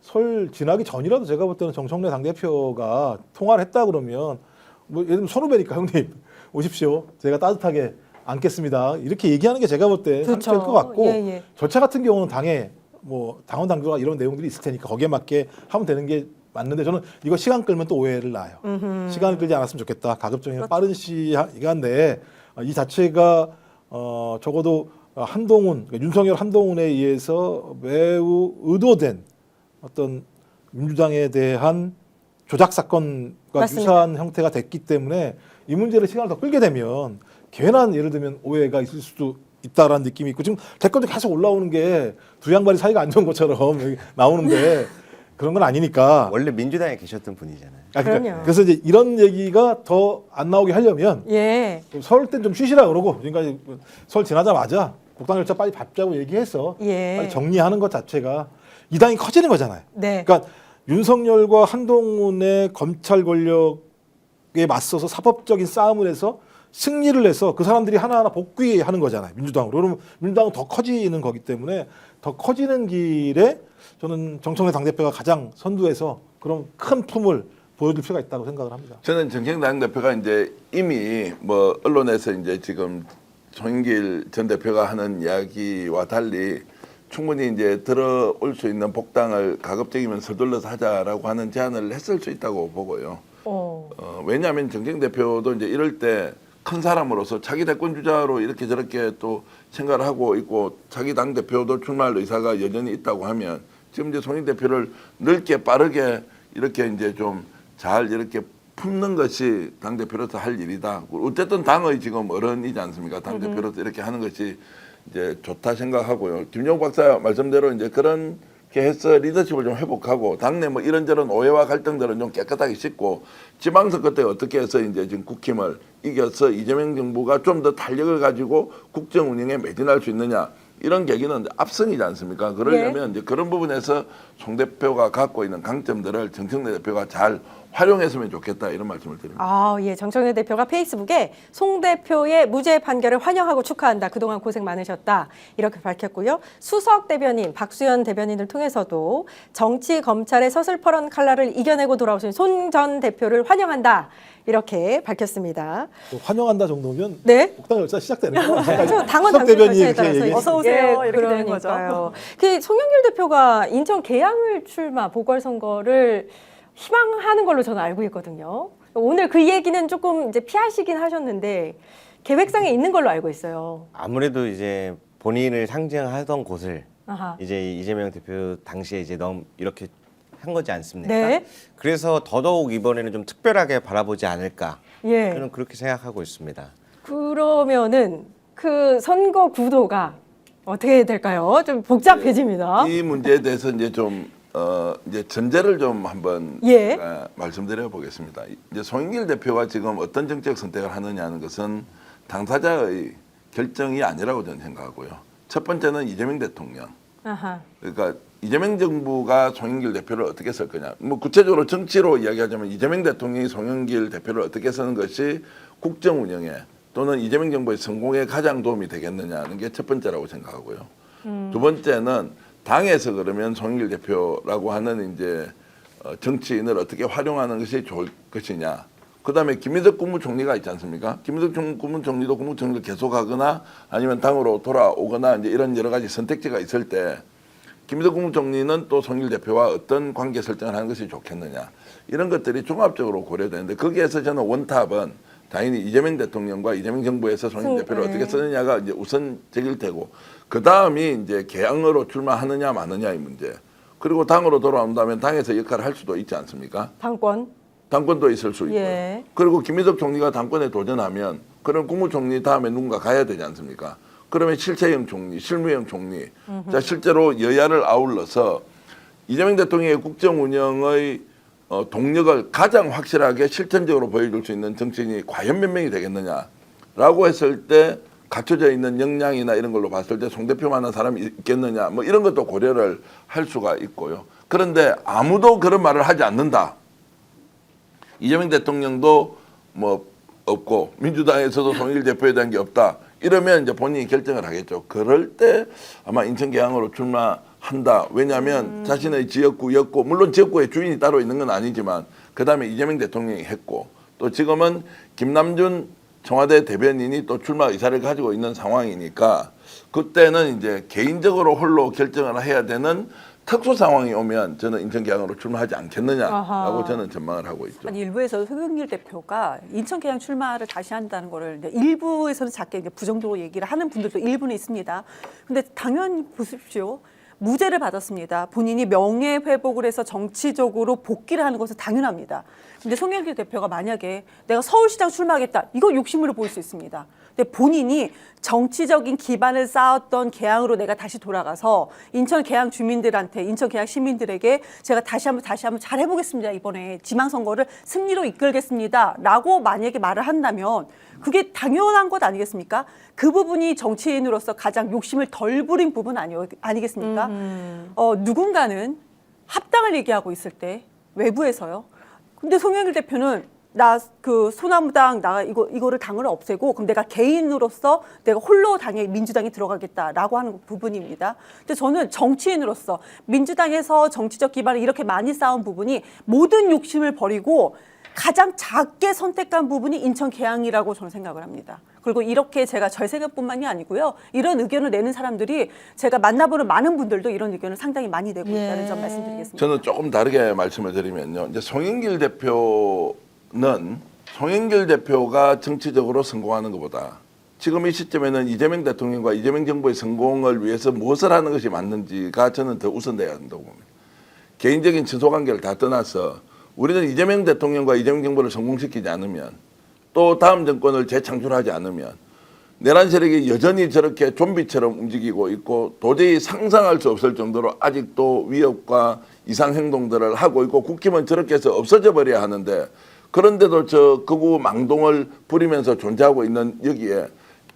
Speaker 3: 설 지나기 전이라도 제가 볼 때는 정청래 당대표가 통화를 했다 그러면 뭐 예를 들면 선후배니까 형님 오십시오. 제가 따뜻하게 안겠습니다. 이렇게 얘기하는 게 제가 볼 때
Speaker 1: 그렇죠.
Speaker 3: 상식일 것 같고
Speaker 1: 예, 예.
Speaker 3: 절차 같은 경우는 당에 뭐 당원 당규가 이런 내용들이 있을 테니까 거기에 맞게 하면 되는 게 맞는데 저는 이거 시간 끌면 또 오해를 낳아요. 시간을 끌지 않았으면 좋겠다. 가급적이면 빠른 시간 내에 이 자체가 적어도 한동훈 그러니까 윤석열 한동훈에 의해서 매우 의도된 어떤 민주당에 대한 조작 사건과
Speaker 1: 맞습니다.
Speaker 3: 유사한 형태가 됐기 때문에 이 문제를 시간을 더 끌게 되면 괜한 예를 들면 오해가 있을 수도 있다라는 느낌이 있고 지금 댓글도 계속 올라오는 게 두 양반이 사이가 안 좋은 것처럼 여기 나오는데 그런 건 아니니까.
Speaker 6: 원래 민주당에 계셨던 분이잖아요.
Speaker 1: 그럼요.
Speaker 3: 그래서 이제 이런 얘기가 더 안 나오게 하려면
Speaker 1: 예.
Speaker 3: 설 때 좀 쉬시라 그러고 지금까지 설 지나자마자 복당 절차 빨리 밟자고 얘기해서
Speaker 1: 예.
Speaker 3: 빨리 정리하는 것 자체가 이 당이 커지는 거잖아요.
Speaker 1: 네.
Speaker 3: 그러니까 윤석열과 한동훈의 검찰 권력에 맞서서 사법적인 싸움을 해서 승리를 해서 그 사람들이 하나하나 복귀하는 거잖아요. 민주당으로. 그러면 민주당은 더 커지는 거기 때문에 더 커지는 길에 저는 정청래 당대표가 가장 선두에서 그런 큰 품을 보여줄 필요가 있다고 생각을 합니다.
Speaker 2: 저는 정청래 당대표가 이제 이미 뭐 언론에서 이제 지금 송영길 전 대표가 하는 이야기와 달리 충분히 이제 들어올 수 있는 복당을 가급적이면 서둘러서 하자라고 하는 제안을 했을 수 있다고 보고요. 왜냐하면 정청 대표도 이제 이럴 때 큰 사람으로서 차기 대권 주자로 이렇게 저렇게 또 생각을 하고 있고 자기 당 대표도 출마할 의사가 여전히 있다고 하면 지금 이제 송영 대표를 넓게 빠르게 이렇게 이제 좀 잘 이렇게 품는 것이 당 대표로서 할 일이다. 어쨌든 당의 지금 어른이지 않습니까? 당 대표로서 이렇게 하는 것이 이제 좋다 생각하고요. 김종국 박사 말씀대로 이제 그렇게 해서 리더십을 좀 회복하고 당내 뭐 이런저런 오해와 갈등들은 좀 깨끗하게 씻고 지방선거 때 어떻게 해서 이제 지금 국힘을 이겨서 이재명 정부가 좀 더 탄력을 가지고 국정 운영에 매진할 수 있느냐 이런 계기는 앞선이지 않습니까? 그러려면 이제 그런 부분에서 송 대표가 갖고 있는 강점들을 정청래 대표가 잘 활용했으면 좋겠다 이런 말씀을 드립니다.
Speaker 1: 아, 예. 정청래 대표가 페이스북에 송 대표의 무죄 판결을 환영하고 축하한다. 그동안 고생 많으셨다. 이렇게 밝혔고요. 수석 대변인, 박수현 대변인을 통해서도 정치 검찰의 서슬퍼런 칼날을 이겨내고 돌아오신 손 전 대표를 환영한다. 이렇게 밝혔습니다.
Speaker 3: 또 환영한다 정도면
Speaker 1: 네.
Speaker 3: 복당 절차 시작되는 거.
Speaker 1: 그렇죠. 당원
Speaker 3: 수석
Speaker 1: 당규
Speaker 3: 대변인이
Speaker 1: 절차에
Speaker 3: 이렇게
Speaker 1: 따라서
Speaker 3: 얘기했어요.
Speaker 4: 어서 오세요. 이렇게 되는 거죠.
Speaker 1: 그러니까요. 그 송영길 대표가 인천 계양을 출마 보궐선거를 희망하는 걸로 저는 알고 있거든요. 오늘 그 얘기는 조금 이제 피하시긴 하셨는데 계획상에 있는 걸로 알고 있어요.
Speaker 6: 아무래도 이제 본인을 상징하던 곳을
Speaker 1: 아하.
Speaker 6: 이제 이재명 대표 당시에 이제 너무 이렇게 한 거지 않습니까?
Speaker 1: 네.
Speaker 6: 그래서 더더욱 이번에는 좀 특별하게 바라보지 않을까.
Speaker 1: 예.
Speaker 6: 저는 그렇게 생각하고 있습니다.
Speaker 1: 그러면은 그 선거 구도가 어떻게 될까요? 좀 복잡해집니다.
Speaker 2: 이 문제에 대해서 이제 좀 이제 전제를 좀 한번
Speaker 1: 예.
Speaker 2: 말씀드려 보겠습니다. 이제 송영길 대표가 지금 어떤 정책 선택을 하느냐는 것은 당사자의 결정이 아니라고 저는 생각하고요. 첫 번째는 이재명 대통령.
Speaker 1: 아하.
Speaker 2: 그러니까 이재명 정부가 송영길 대표를 어떻게 쓸 거냐. 뭐 구체적으로 정치로 이야기하자면 이재명 대통령이 송영길 대표를 어떻게 쓰는 것이 국정 운영에 또는 이재명 정부의 성공에 가장 도움이 되겠느냐는 게 첫 번째라고 생각하고요. 두 번째는 당에서 그러면 송영길 대표라고 하는 이제 정치인을 어떻게 활용하는 것이 좋을 것이냐. 그다음에 김희석 국무총리가 있지 않습니까? 김희석 국무총리도 국무총리를 계속하거나 아니면 당으로 돌아오거나 이제 이런 여러 가지 선택지가 있을 때 김희석 국무총리는 또 송영길 대표와 어떤 관계 설정을 하는 것이 좋겠느냐. 이런 것들이 종합적으로 고려되는데 거기에서 저는 원탑은 당연히 이재명 대통령과 이재명 정부에서 송영길 대표를 어떻게 쓰느냐가 이제 우선적일 테고 그 다음이 이제 개항으로 출마하느냐 마느냐의 문제. 그리고 당으로 돌아온다면 당에서 역할을 할 수도 있지 않습니까?
Speaker 1: 당권.
Speaker 2: 당권도 있을 수 있고요.
Speaker 1: 예.
Speaker 2: 그리고 김민석 총리가 당권에 도전하면 그럼 국무총리 다음에 누군가 가야 되지 않습니까? 그러면 실체형 총리, 실무형 총리. 자, 실제로 여야를 아울러서 이재명 대통령의 국정 운영의 동력을 가장 확실하게 실천적으로 보여줄 수 있는 정치인이 과연 몇 명이 되겠느냐라고 했을 때 갖춰져 있는 역량이나 이런 걸로 봤을 때 송 대표만한 사람이 있겠느냐 뭐 이런 것도 고려를 할 수가 있고요. 그런데 아무도 그런 말을 하지 않는다. 이재명 대통령도 뭐 없고 민주당에서도 송영길 대표에 대한 게 없다. 이러면 이제 본인이 결정을 하겠죠. 그럴 때 아마 인천계양으로 출마한다. 왜냐하면 자신의 지역구였고 물론 지역구에 주인이 따로 있는 건 아니지만 그다음에 이재명 대통령이 했고 또 지금은 김남준 청와대 대변인이 또 출마 의사를 가지고 있는 상황이니까 그때는 이제 개인적으로 홀로 결정을 해야 되는 특수 상황이 오면 저는 인천계양으로 출마하지 않겠느냐라고
Speaker 1: 아하.
Speaker 2: 저는 전망을 하고 있죠.
Speaker 4: 아니, 일부에서 송영길 대표가 인천계양 출마를 다시 한다는 거를 이제 일부에서는 작게 이제 부정적으로 얘기를 하는 분들도 일부는 있습니다. 근데 당연히 보십시오. 무죄를 받았습니다. 본인이 명예회복을 해서 정치적으로 복귀를 하는 것은 당연합니다. 근데 송영길 대표가 만약에 내가 서울시장 출마하겠다. 이거 욕심으로 보일 수 있습니다. 근데 본인이 정치적인 기반을 쌓았던 계양으로 내가 다시 돌아가서 인천 계양 주민들한테 인천 계양 시민들에게 제가 다시 한번 잘 해보겠습니다. 이번에 지방선거를 승리로 이끌겠습니다. 라고 만약에 말을 한다면 그게 당연한 것 아니겠습니까? 그 부분이 정치인으로서 가장 욕심을 덜 부린 부분 아니겠습니까? 누군가는 합당을 얘기하고 있을 때 외부에서요. 근데 송영길 대표는 나 그 소나무당 나 이거를 당을 없애고 그럼 내가 개인으로서 내가 홀로 당에 민주당에 들어가겠다라고 하는 부분입니다. 근데 저는 정치인으로서 민주당에서 정치적 기반을 이렇게 많이 쌓은 부분이 모든 욕심을 버리고 가장 작게 선택한 부분이 인천 계양이라고 저는 생각을 합니다. 그리고 이렇게 제가 저 생각뿐만이 아니고요. 이런 의견을 내는 사람들이 제가 만나보는 많은 분들도 이런 의견을 상당히 많이 내고 있다는 점 말씀드리겠습니다.
Speaker 2: 저는 조금 다르게 말씀을 드리면요. 이제 송영길 대표가 정치적으로 성공하는 것보다 지금 이 시점에는 이재명 대통령과 이재명 정부의 성공을 위해서 무엇을 하는 것이 맞는지가 저는 더 우선돼야 한다고 봅니다. 개인적인 친소관계를 다 떠나서 우리는 이재명 대통령과 이재명 정부를 성공시키지 않으면 또 다음 정권을 재창출하지 않으면 내란 세력이 여전히 저렇게 좀비처럼 움직이고 있고 도저히 상상할 수 없을 정도로 아직도 위협과 이상 행동들을 하고 있고 국힘은 저렇게 해서 없어져 버려야 하는데 그런데도 저 극우 망동을 부리면서 존재하고 있는 여기에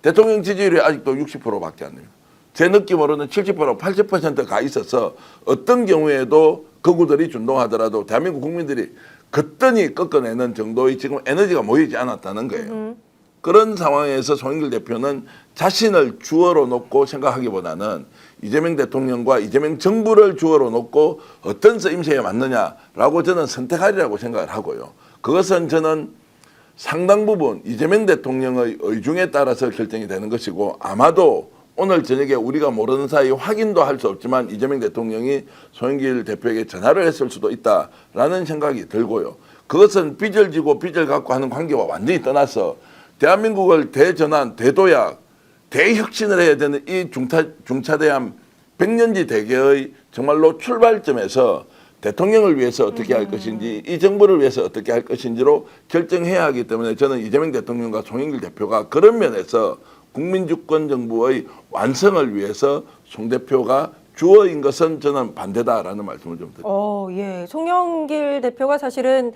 Speaker 2: 대통령 지지율이 아직도 60%밖에 안 됩니다. 제 느낌으로는 70%, 80% 가 있어서 어떤 경우에도 극우들이 준동하더라도 대한민국 국민들이 거뜬히 꺾어내는 정도의 지금 에너지가 모이지 않았다는 거예요. 그런 상황에서 송영길 대표는 자신을 주어로 놓고 생각하기보다는 이재명 대통령과 이재명 정부를 주어로 놓고 어떤 쓰임새에 맞느냐라고 저는 선택하리라고 생각을 하고요. 그것은 저는 상당 부분 이재명 대통령의 의중에 따라서 결정이 되는 것이고 아마도 오늘 저녁에 우리가 모르는 사이 확인도 할 수 없지만 이재명 대통령이 송영길 대표에게 전화를 했을 수도 있다라는 생각이 들고요. 그것은 빚을 지고 빚을 갖고 하는 관계와 완전히 떠나서 대한민국을 대전환, 대도약, 대혁신을 해야 되는 이 중차대함 100년지 대계의 정말로 출발점에서 대통령을 위해서 어떻게 할 것인지 이 정부를 위해서 어떻게 할 것인지로 결정해야 하기 때문에 저는 이재명 대통령과 송영길 대표가 그런 면에서 국민주권 정부의 완성을 위해서 송 대표가 주어인 것은 저는 반대다라는 말씀을 좀 드립니다.
Speaker 1: 예. 송영길 대표가 사실은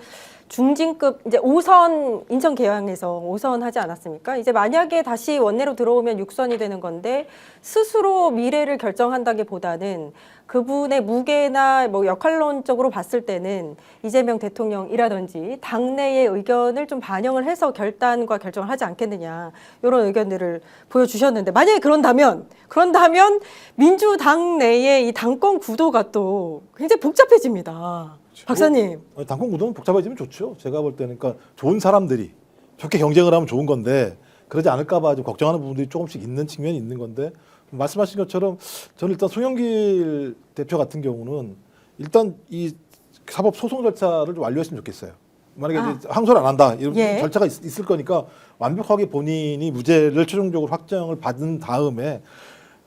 Speaker 1: 중진급 이제 5선 인천 계양에서 5선 하지 않았습니까? 이제 만약에 다시 원내로 들어오면 6선이 되는 건데 스스로 미래를 결정한다기보다는 그분의 무게나 뭐 역할론적으로 봤을 때는 이재명 대통령이라든지 당내의 의견을 좀 반영을 해서 결단과 결정을 하지 않겠느냐 이런 의견들을 보여주셨는데 만약에 그런다면 민주당 내의 이 당권 구도가 또 굉장히 복잡해집니다. 박사님.
Speaker 3: 당권 구도는 복잡해지면 좋죠. 제가 볼 때는 그러니까 좋은 사람들이 좋게 경쟁을 하면 좋은 건데 그러지 않을까봐 좀 걱정하는 부분들이 조금씩 있는 측면이 있는 건데 말씀하신 것처럼 저는 일단 송영길 대표 같은 경우는 일단 이 사법 소송 절차를 좀 완료했으면 좋겠어요. 만약에 이제 항소를 안 한다 이런 절차가 있을 거니까 완벽하게 본인이 무죄를 최종적으로 확정을 받은 다음에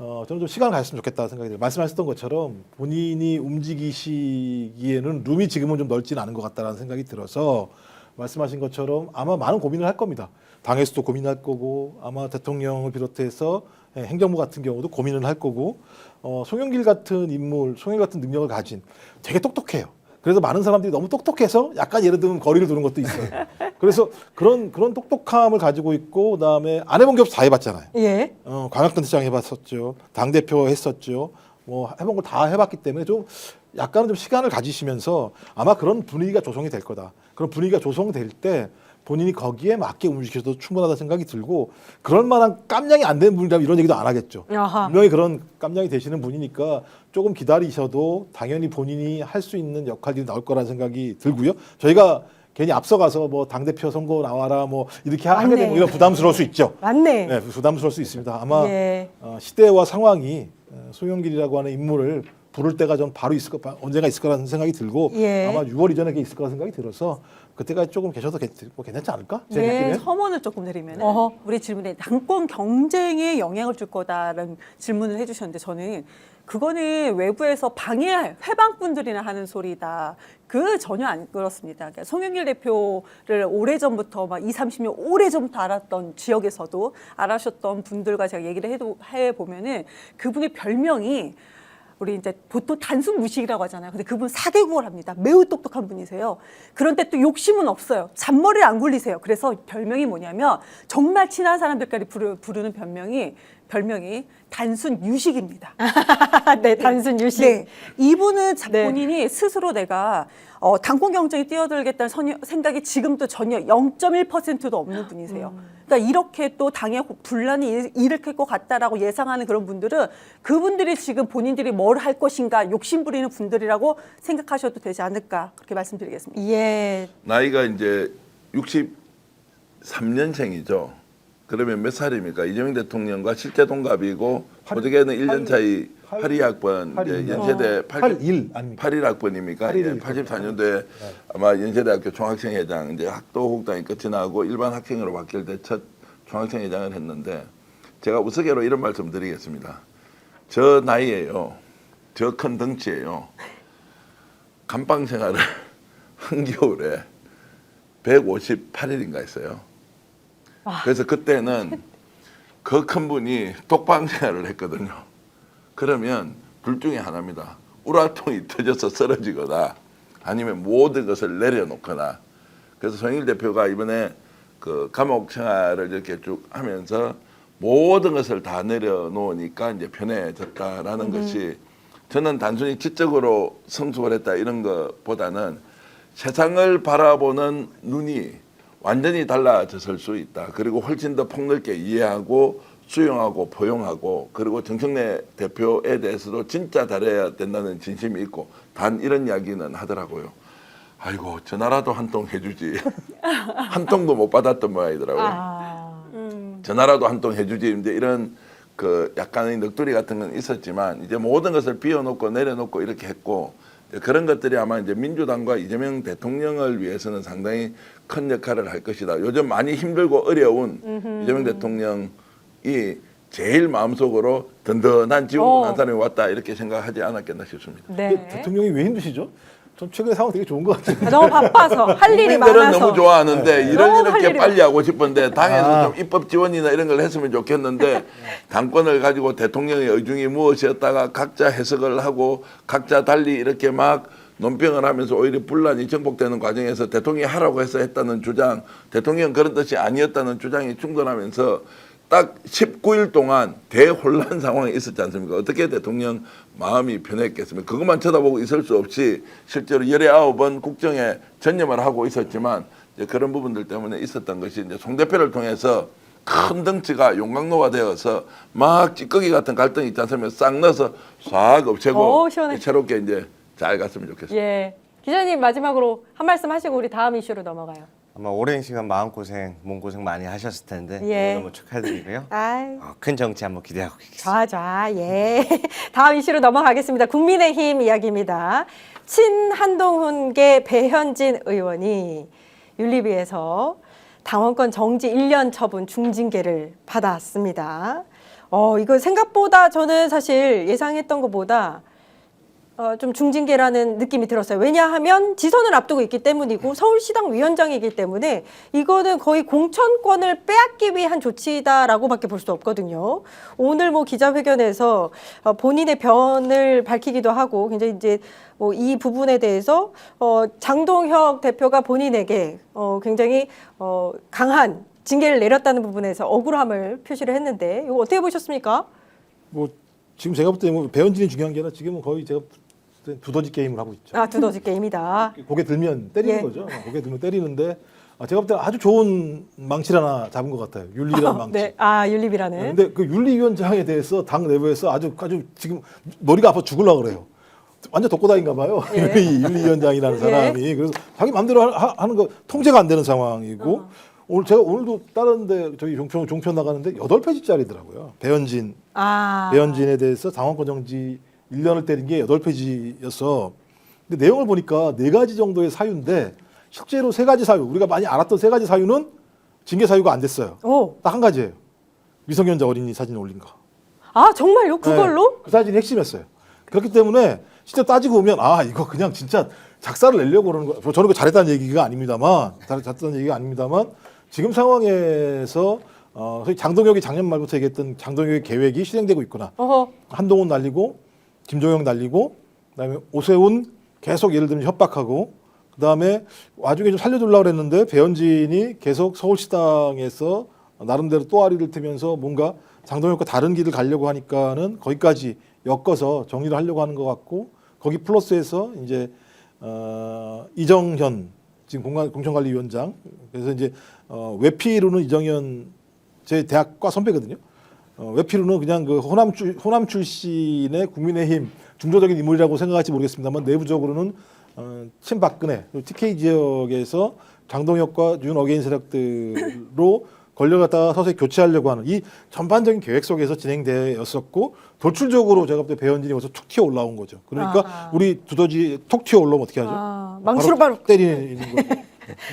Speaker 3: 저는 좀 시간을 가졌으면 좋겠다 생각이 들어요. 말씀하셨던 것처럼 본인이 움직이시기에는 룸이 지금은 좀 넓지는 않은 것 같다라는 생각이 들어서 말씀하신 것처럼 아마 많은 고민을 할 겁니다. 당에서도 고민할 거고 아마 대통령을 비롯해서 행정부 같은 경우도 고민을 할 거고 송영길 같은 인물, 송영길 같은 능력을 가진 되게 똑똑해요. 그래서 많은 사람들이 너무 똑똑해서 약간 예를 들면 거리를 두는 것도 있어요. 그래서 그런 똑똑함을 가지고 있고 그다음에 안 해본 게 없어 다 해봤잖아요.
Speaker 1: 예.
Speaker 3: 광역단체장 해봤었죠. 당 대표 했었죠. 뭐 해본 걸 다 해봤기 때문에 좀 약간은 좀 시간을 가지시면서 아마 그런 분위기가 조성이 될 거다. 그런 분위기가 조성될 때 본인이 거기에 맞게 움직여도 충분하다 생각이 들고 그럴 만한 깜냥이 안 되는 분이라면 이런 얘기도 안 하겠죠.
Speaker 1: 아하.
Speaker 3: 분명히 그런 깜냥이 되시는 분이니까 조금 기다리셔도 당연히 본인이 할 수 있는 역할이 나올 거라는 생각이 들고요. 저희가 괜히 앞서가서 뭐 당대표 선거 나와라 뭐 이렇게 하게
Speaker 1: 맞네.
Speaker 3: 되면 오히려 부담스러울 수 있죠.
Speaker 1: 맞네.
Speaker 3: 네, 부담스러울 수 있습니다. 아마
Speaker 1: 예.
Speaker 3: 시대와 상황이 송영길이라고 하는 인물을 부를 때가 좀 바로 언젠가 있을 거라는 생각이 들고
Speaker 1: 예.
Speaker 3: 아마 6월 이전에 있을 거라는 생각이 들어서 그때까지 조금 계셔도 괜찮지 않을까? 제
Speaker 1: 네.
Speaker 3: 느낌에.
Speaker 4: 첨언을 조금 드리면
Speaker 1: 어허.
Speaker 4: 우리 질문에 당권 경쟁에 영향을 줄 거다라는 질문을 해주셨는데 저는 그거는 외부에서 방해 회방꾼들이나 하는 소리다. 그 전혀 안 그렇습니다. 그러니까 송영길 대표를 오래전부터 막 20, 30년 오래전부터 알았던 지역에서도 알아셨던 분들과 제가 얘기를 해보면은 그분의 별명이 우리 이제 보통 단순 무식이라고 하잖아요. 근데 그분 4개국어를 합니다. 매우 똑똑한 분이세요. 그런데 또 욕심은 없어요. 잔머리를 안 굴리세요. 그래서 별명이 뭐냐면 정말 친한 사람들까지 부르는 별명이 단순 유식입니다.
Speaker 1: 네, 단순 유식.
Speaker 4: 네. 이분은
Speaker 1: 네.
Speaker 4: 본인이 스스로 내가 당권 경쟁에 뛰어들겠다는 생각이 지금도 전혀 0.1%도 없는 분이세요. 그러니까 이렇게 또 당에 분란이 일으킬 것 같다라고 예상하는 그런 분들은 그분들이 지금 본인들이 뭘 할 것인가 욕심 부리는 분들이라고 생각하셔도 되지 않을까 그렇게 말씀드리겠습니다.
Speaker 1: 예.
Speaker 2: 나이가 이제 63년생이죠. 그러면 몇 살입니까? 이재명 대통령과 실제 동갑이고 호적에는 1년 차이 82학번 연세대
Speaker 3: 81 아닙니까?
Speaker 2: 81학번입니까?
Speaker 3: 81
Speaker 2: 84년도에 아마 연세대학교 종학생회장 이제 학도국장이 끝이 나고 일반 학생으로 바뀔 때 첫 종학생회장을 했는데 제가 우스개로 이런 말씀 드리겠습니다. 저 나이에요. 저 큰 덩치에요. 감방 생활을 한겨울에 158일인가 했어요. 그래서 그때는 그 큰 분이 독방 생활을 했거든요. 그러면 둘 중에 하나입니다. 우라통이 터져서 쓰러지거나 아니면 모든 것을 내려놓거나. 그래서 송영길 대표가 이번에 그 감옥 생활을 이렇게 쭉 하면서 모든 것을 다 내려놓으니까 이제 편해졌다라는 것이 저는 단순히 지적으로 성숙을 했다 이런 것보다는 세상을 바라보는 눈이 완전히 달라졌을 수 있다. 그리고 훨씬 더 폭넓게 이해하고 수용하고 포용하고 그리고 정청래 대표에 대해서도 진짜 잘해야 된다는 진심이 있고 단 이런 이야기는 하더라고요. 아이고 저 나라도 한 통 해주지. 한 통도 못 받았던 모양이더라고요. 저 나라도 한 통 해주지. 이제 이런 그 약간의 넋두리 같은 건 있었지만 이제 모든 것을 비워놓고 내려놓고 이렇게 했고 그런 것들이 아마 이제 민주당과 이재명 대통령을 위해서는 상당히 큰 역할을 할 것이다. 요즘 많이 힘들고 어려운 이재명 대통령이 제일 마음속으로 든든한 지원한 사람이 왔다 이렇게 생각하지 않았겠나 싶습니다.
Speaker 1: 네.
Speaker 3: 대통령이 왜 힘드시죠? 전 최근에 상황 되게 좋은 것 같아요.
Speaker 1: 너무 바빠서 할 일이
Speaker 2: 국민들은
Speaker 1: 많아서.
Speaker 2: 너무 좋아하는데
Speaker 1: 너무 할
Speaker 2: 이렇게
Speaker 1: 일이
Speaker 2: 빨리 하고 싶은데 당에서 좀 입법 지원이나 이런 걸 했으면 좋겠는데 당권을 가지고 대통령의 의중이 무엇이었다가 각자 해석을 하고 각자 달리 이렇게 막 논평을 하면서 오히려 분란이 정복되는 과정에서 대통령이 하라고 해서 했다는 주장, 대통령은 그런 뜻이 아니었다는 주장이 충돌하면서 딱 19일 동안 대혼란 상황이 있었지 않습니까? 어떻게 대통령 마음이 변했겠습니까? 그것만 쳐다보고 있을 수 없이 실제로 19번 국정에 전념을 하고 있었지만 이제 그런 부분들 때문에 있었던 것이 이제 송 대표를 통해서 큰 덩치가 용광로화되어서 막 찌꺼기 같은 갈등이 있지 않습니까? 싹 넣어서 싹 없애고
Speaker 1: 시원해.
Speaker 2: 새롭게 이제 잘 갔으면 좋겠습니다.
Speaker 1: 예. 기자님 마지막으로 한 말씀 하시고 우리 다음 이슈로 넘어가요.
Speaker 6: 아마 오랜 시간 마음고생, 몸고생 많이 하셨을 텐데
Speaker 1: 예.
Speaker 6: 너무 축하드리고요.
Speaker 1: 아이.
Speaker 6: 큰 정치 한번 기대하고 계겠습니다.
Speaker 1: 좋아. 예. 다음 이슈로 넘어가겠습니다. 국민의힘 이야기입니다. 친한동훈계 배현진 의원이 윤리위에서 당원권 정지 1년 처분 중징계를 받았습니다. 이거 생각보다 저는 사실 예상했던 것보다 좀 중징계라는 느낌이 들었어요. 왜냐하면 지선을 앞두고 있기 때문이고 서울시당 위원장이기 때문에 이거는 거의 공천권을 빼앗기 위한 조치다라고밖에 볼 수 없거든요. 오늘 뭐 기자회견에서 본인의 변을 밝히기도 하고 굉장히 이제 뭐 이 부분에 대해서 장동혁 대표가 본인에게 굉장히 강한 징계를 내렸다는 부분에서 억울함을 표시를 했는데 이거 어떻게 보셨습니까?
Speaker 3: 뭐 지금 제가 볼 때 뭐 배현진이 중요한 게 아니라 지금은 거의 제가 볼 때 두더지 게임을 하고 있죠.
Speaker 1: 아, 두더지 게임이다.
Speaker 3: 고개 들면 때리는
Speaker 1: 예.
Speaker 3: 거죠. 고개 들면 때리는데 제가 볼 때 아주 좋은 망치를 하나 잡은 것 같아요. 윤리라는 망치.
Speaker 1: 네, 아 윤리비라는.
Speaker 3: 근데 그 윤리위원장에 대해서 당 내부에서 아주 지금 머리가 아파 죽으려고 그래요. 완전 독고다인가 봐요.
Speaker 1: 예.
Speaker 3: 윤리위원장이라는 사람이. 그래서 자기 마음대로 하는 거 통제가 안 되는 상황이고 오늘도 다른데 저희 종편 나가는데 8페이지짜리더라고요. 배현진에 대해서 당원권 정지 1년을 때린 게 8페이지였어. 근데 내용을 보니까 4가지 정도의 사유인데 실제로 3가지 사유, 우리가 많이 알았던 3가지 사유는 징계 사유가 안 됐어요.
Speaker 1: 오.
Speaker 3: 딱 한 가지예요. 미성년자 어린이 사진 올린 거.
Speaker 1: 아 정말요? 그걸로?
Speaker 3: 네, 그 사진이 핵심이었어요. 그렇기 때문에 진짜 따지고 보면 이거 그냥 진짜 작사를 내려고 그러는 거. 저는 그 잘했다는 얘기가 아닙니다만, 지금 상황에서 소위 장동혁이 작년 말부터 얘기했던 장동혁의 계획이 실행되고 있구나.
Speaker 1: 어허.
Speaker 3: 한동훈 날리고 김종영 날리고 그다음에 오세훈 계속 예를 들면 협박하고 그다음에 와중에 좀 살려두려고 그랬는데 배현진이 계속 서울시당에서 나름대로 또아리를 트면서 뭔가 장동혁과 다른 길을 가려고 하니까는 거기까지 엮어서 정리를 하려고 하는 것 같고 거기 플러스해서 이제 이정현 지금 공천관리위원장 그래서 이제 외피로는 이정현 제 대학과 선배거든요. 외피로는 그냥 그 호남 출신의 국민의힘 중도적인 인물이라고 생각할지 모르겠습니다만 내부적으로는 친박근혜 TK 지역에서 장동혁과 윤 어게인 세력들로 걸려갔다가 서서히 교체하려고 하는 이 전반적인 계획 속에서 진행되었었고 돌출적으로 제가 볼 때 배현진이 벌써 툭 튀어 올라온 거죠. 그러니까 우리 두더지 톡 튀어 올라오면 어떻게 하죠?
Speaker 1: 망치로 바로
Speaker 3: 때리는 거죠.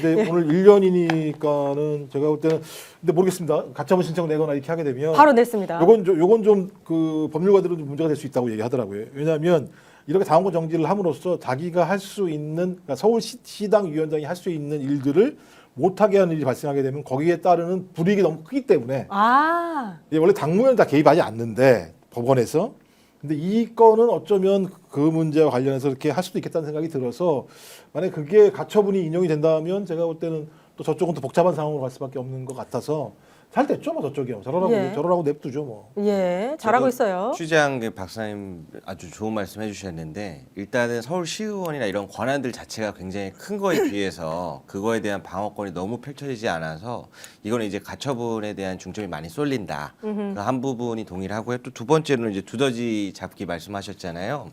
Speaker 3: 근데 오늘 1년이니까는 제가 볼 때는 근데 모르겠습니다. 가처분 신청 내거나 이렇게 하게 되면
Speaker 1: 바로 냈습니다.
Speaker 3: 요건 좀 그 법률가들은 좀 문제가 될 수 있다고 얘기하더라고요. 왜냐하면 이렇게 당원권 정지를 함으로써 자기가 할 수 있는 그러니까 서울시당 위원장이 할 수 있는 일들을 못하게 하는 일이 발생하게 되면 거기에 따르는 불이익이 너무 크기 때문에 원래 당무에는 다 개입하지 않는데 법원에서 근데 이 건은 어쩌면 그 문제와 관련해서 이렇게 할 수도 있겠다는 생각이 들어서 만약에 그게 가처분이 인용이 된다면 제가 볼 때는 또 저쪽은 또 복잡한 상황으로 갈 수밖에 없는 것 같아서 잘 됐죠, 뭐 저쪽이요. 저러라고 냅두죠, 뭐.
Speaker 1: 예, 잘하고 있어요.
Speaker 6: 취재한 게 박사님 아주 좋은 말씀 해주셨는데 일단은 서울시의원이나 이런 권한들 자체가 굉장히 큰 거에 비해서 그거에 대한 방어권이 너무 펼쳐지지 않아서 이거는 이제 가처분에 대한 중점이 많이 쏠린다. 그 한 부분이 동의를 하고요. 또 두 번째로는 이제 두더지 잡기 말씀하셨잖아요.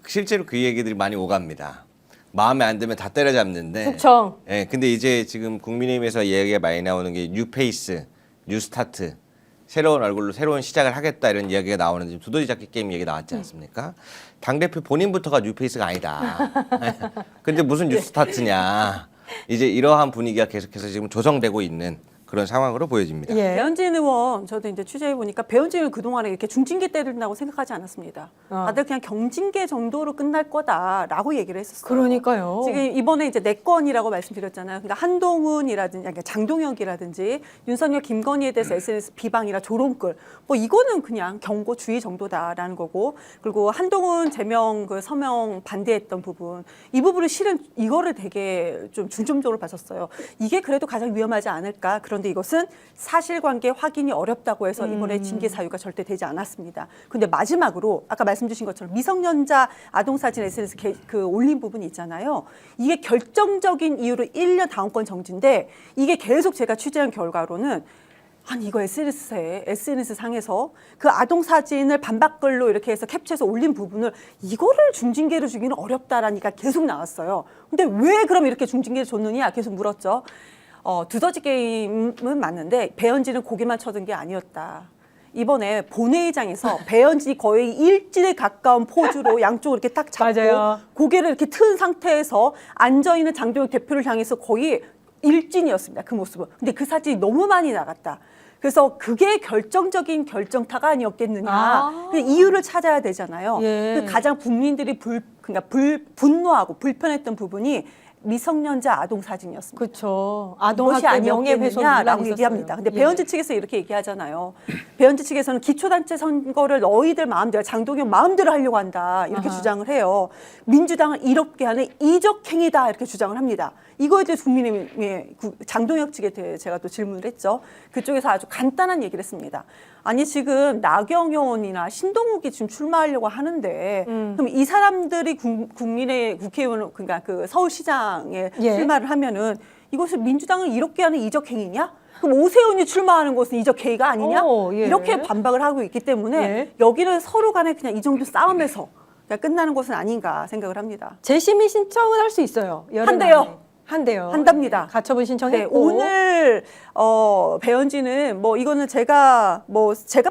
Speaker 6: 실제로 그 얘기들이 많이 오갑니다. 마음에 안 들면 다 때려잡는데.
Speaker 1: 숙청.
Speaker 6: 예, 근데 이제 지금 국민의힘에서 얘기가 많이 나오는 게 뉴페이스, 뉴스타트, 새로운 얼굴로 새로운 시작을 하겠다 이런 이야기가 나오는데 지금 두더지 잡기 게임 얘기 나왔지 않습니까? 당대표 본인부터가 뉴페이스가 아니다. 근데 무슨 뉴스타트냐. 이제 이러한 분위기가 계속해서 지금 조성되고 있는 그런 상황으로 보여집니다.
Speaker 1: 예.
Speaker 4: 배현진 의원 저도 이제 취재해 보니까 배현진을 그동안에 이렇게 중징계 때린다고 생각하지 않았습니다. 다들 그냥 경징계 정도로 끝날 거다라고 얘기를 했었어요.
Speaker 1: 그러니까요.
Speaker 4: 지금 이번에 이제 4건이라고 말씀드렸잖아요. 그러니까 한동훈이라든지 그러니까 장동혁이라든지 윤석열, 김건희에 대해서 SNS 비방이라 조롱글 뭐 이거는 그냥 경고 주의 정도다라는 거고 그리고 한동훈 제명 그 서명 반대했던 부분 이 부분을 실은 이거를 되게 좀 중점적으로 봤었어요. 이게 그래도 가장 위험하지 않을까. 그런데 이것은 사실관계 확인이 어렵다고 해서 이번에 징계 사유가 절대 되지 않았습니다. 근데 마지막으로 아까 말씀 주신 것처럼 미성년자 아동사진 SNS 그 올린 부분이 있잖아요. 이게 결정적인 이유로 1년 당원권 정지인데 이게 계속 제가 취재한 결과로는 아니 이거 SNS 상에서 그 아동 사진을 반박글로 이렇게 해서 캡처해서 올린 부분을 이거를 중징계를 주기는 어렵다라니까 계속 나왔어요. 근데 왜 그럼 이렇게 중징계를 줬느냐 계속 물었죠. 두더지 게임은 맞는데 배현진은 고개만 쳐든 게 아니었다. 이번에 본회의장에서 배현진이 거의 일진에 가까운 포즈로 양쪽을 이렇게 딱 잡고
Speaker 1: 맞아요.
Speaker 4: 고개를 이렇게 튼 상태에서 앉아있는 장동혁 대표를 향해서 거의 일진이었습니다. 그 모습은. 근데 그 사진이 너무 많이 나갔다. 그래서 그게 결정적인 결정타가 아니었겠느냐. 그 이유를 찾아야 되잖아요.
Speaker 1: 예.
Speaker 4: 그 가장 국민들이 분노하고 불편했던 부분이 미성년자 아동 사진이었습니다.
Speaker 1: 그렇죠.
Speaker 4: 그것이
Speaker 1: 아동학대 명예훼손
Speaker 4: 아니었겠느냐라고
Speaker 1: 논란이
Speaker 4: 얘기합니다.
Speaker 1: 있었어요.
Speaker 4: 근데
Speaker 1: 예.
Speaker 4: 배현지 측에서 이렇게 얘기하잖아요. 배현지 측에서는 기초단체 선거를 너희들 마음대로 장동영 마음대로 하려고 한다 이렇게
Speaker 1: 아하.
Speaker 4: 주장을 해요. 민주당을 이롭게 하는 이적행위다 이렇게 주장을 합니다. 이거에 대해 국민의힘의 장동혁 측에 대해 제가 또 질문을 했죠. 그쪽에서 아주 간단한 얘기를 했습니다. 아니 지금 나경원이나 신동욱이 지금 출마하려고 하는데 그럼 이 사람들이 국민의 국회의원 그러니까 그 서울시장에
Speaker 1: 예.
Speaker 4: 출마를 하면은 이것을 민주당을 이롭게 하는 이적행위냐? 그럼 오세훈이 출마하는 것은 이적행위가 아니냐?
Speaker 1: 예.
Speaker 4: 이렇게 반박을 하고 있기 때문에
Speaker 1: 예.
Speaker 4: 여기는 서로 간에 그냥 이 정도 싸움에서 그냥 끝나는 것은 아닌가 생각을 합니다.
Speaker 1: 재심의 신청은 할 수 있어요. 열흘
Speaker 4: 한대요.
Speaker 1: 안에. 한대요.
Speaker 4: 한답니다.
Speaker 1: 가처분
Speaker 4: 네,
Speaker 1: 신청했고.
Speaker 4: 오늘 배현지는 뭐 이거는 제가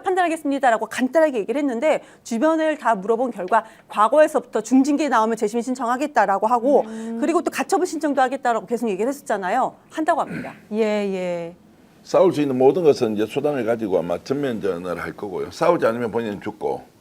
Speaker 4: 판단하겠습니다라고 간단하게 얘기를 했는데 주변을 다 물어본 결과 과거에서부터 중징계 나오면 재심 신청하겠다라고 하고 그리고 또 가처분 신청도 하겠다라고 계속 얘기를 했었잖아요. 한다고 합니다.
Speaker 1: 예, 예.
Speaker 2: 싸울 수 있는 모든 것은 이제 수단을 가지고 아마 전면전을 할 거고요. 싸우지 않으면 본인은 죽고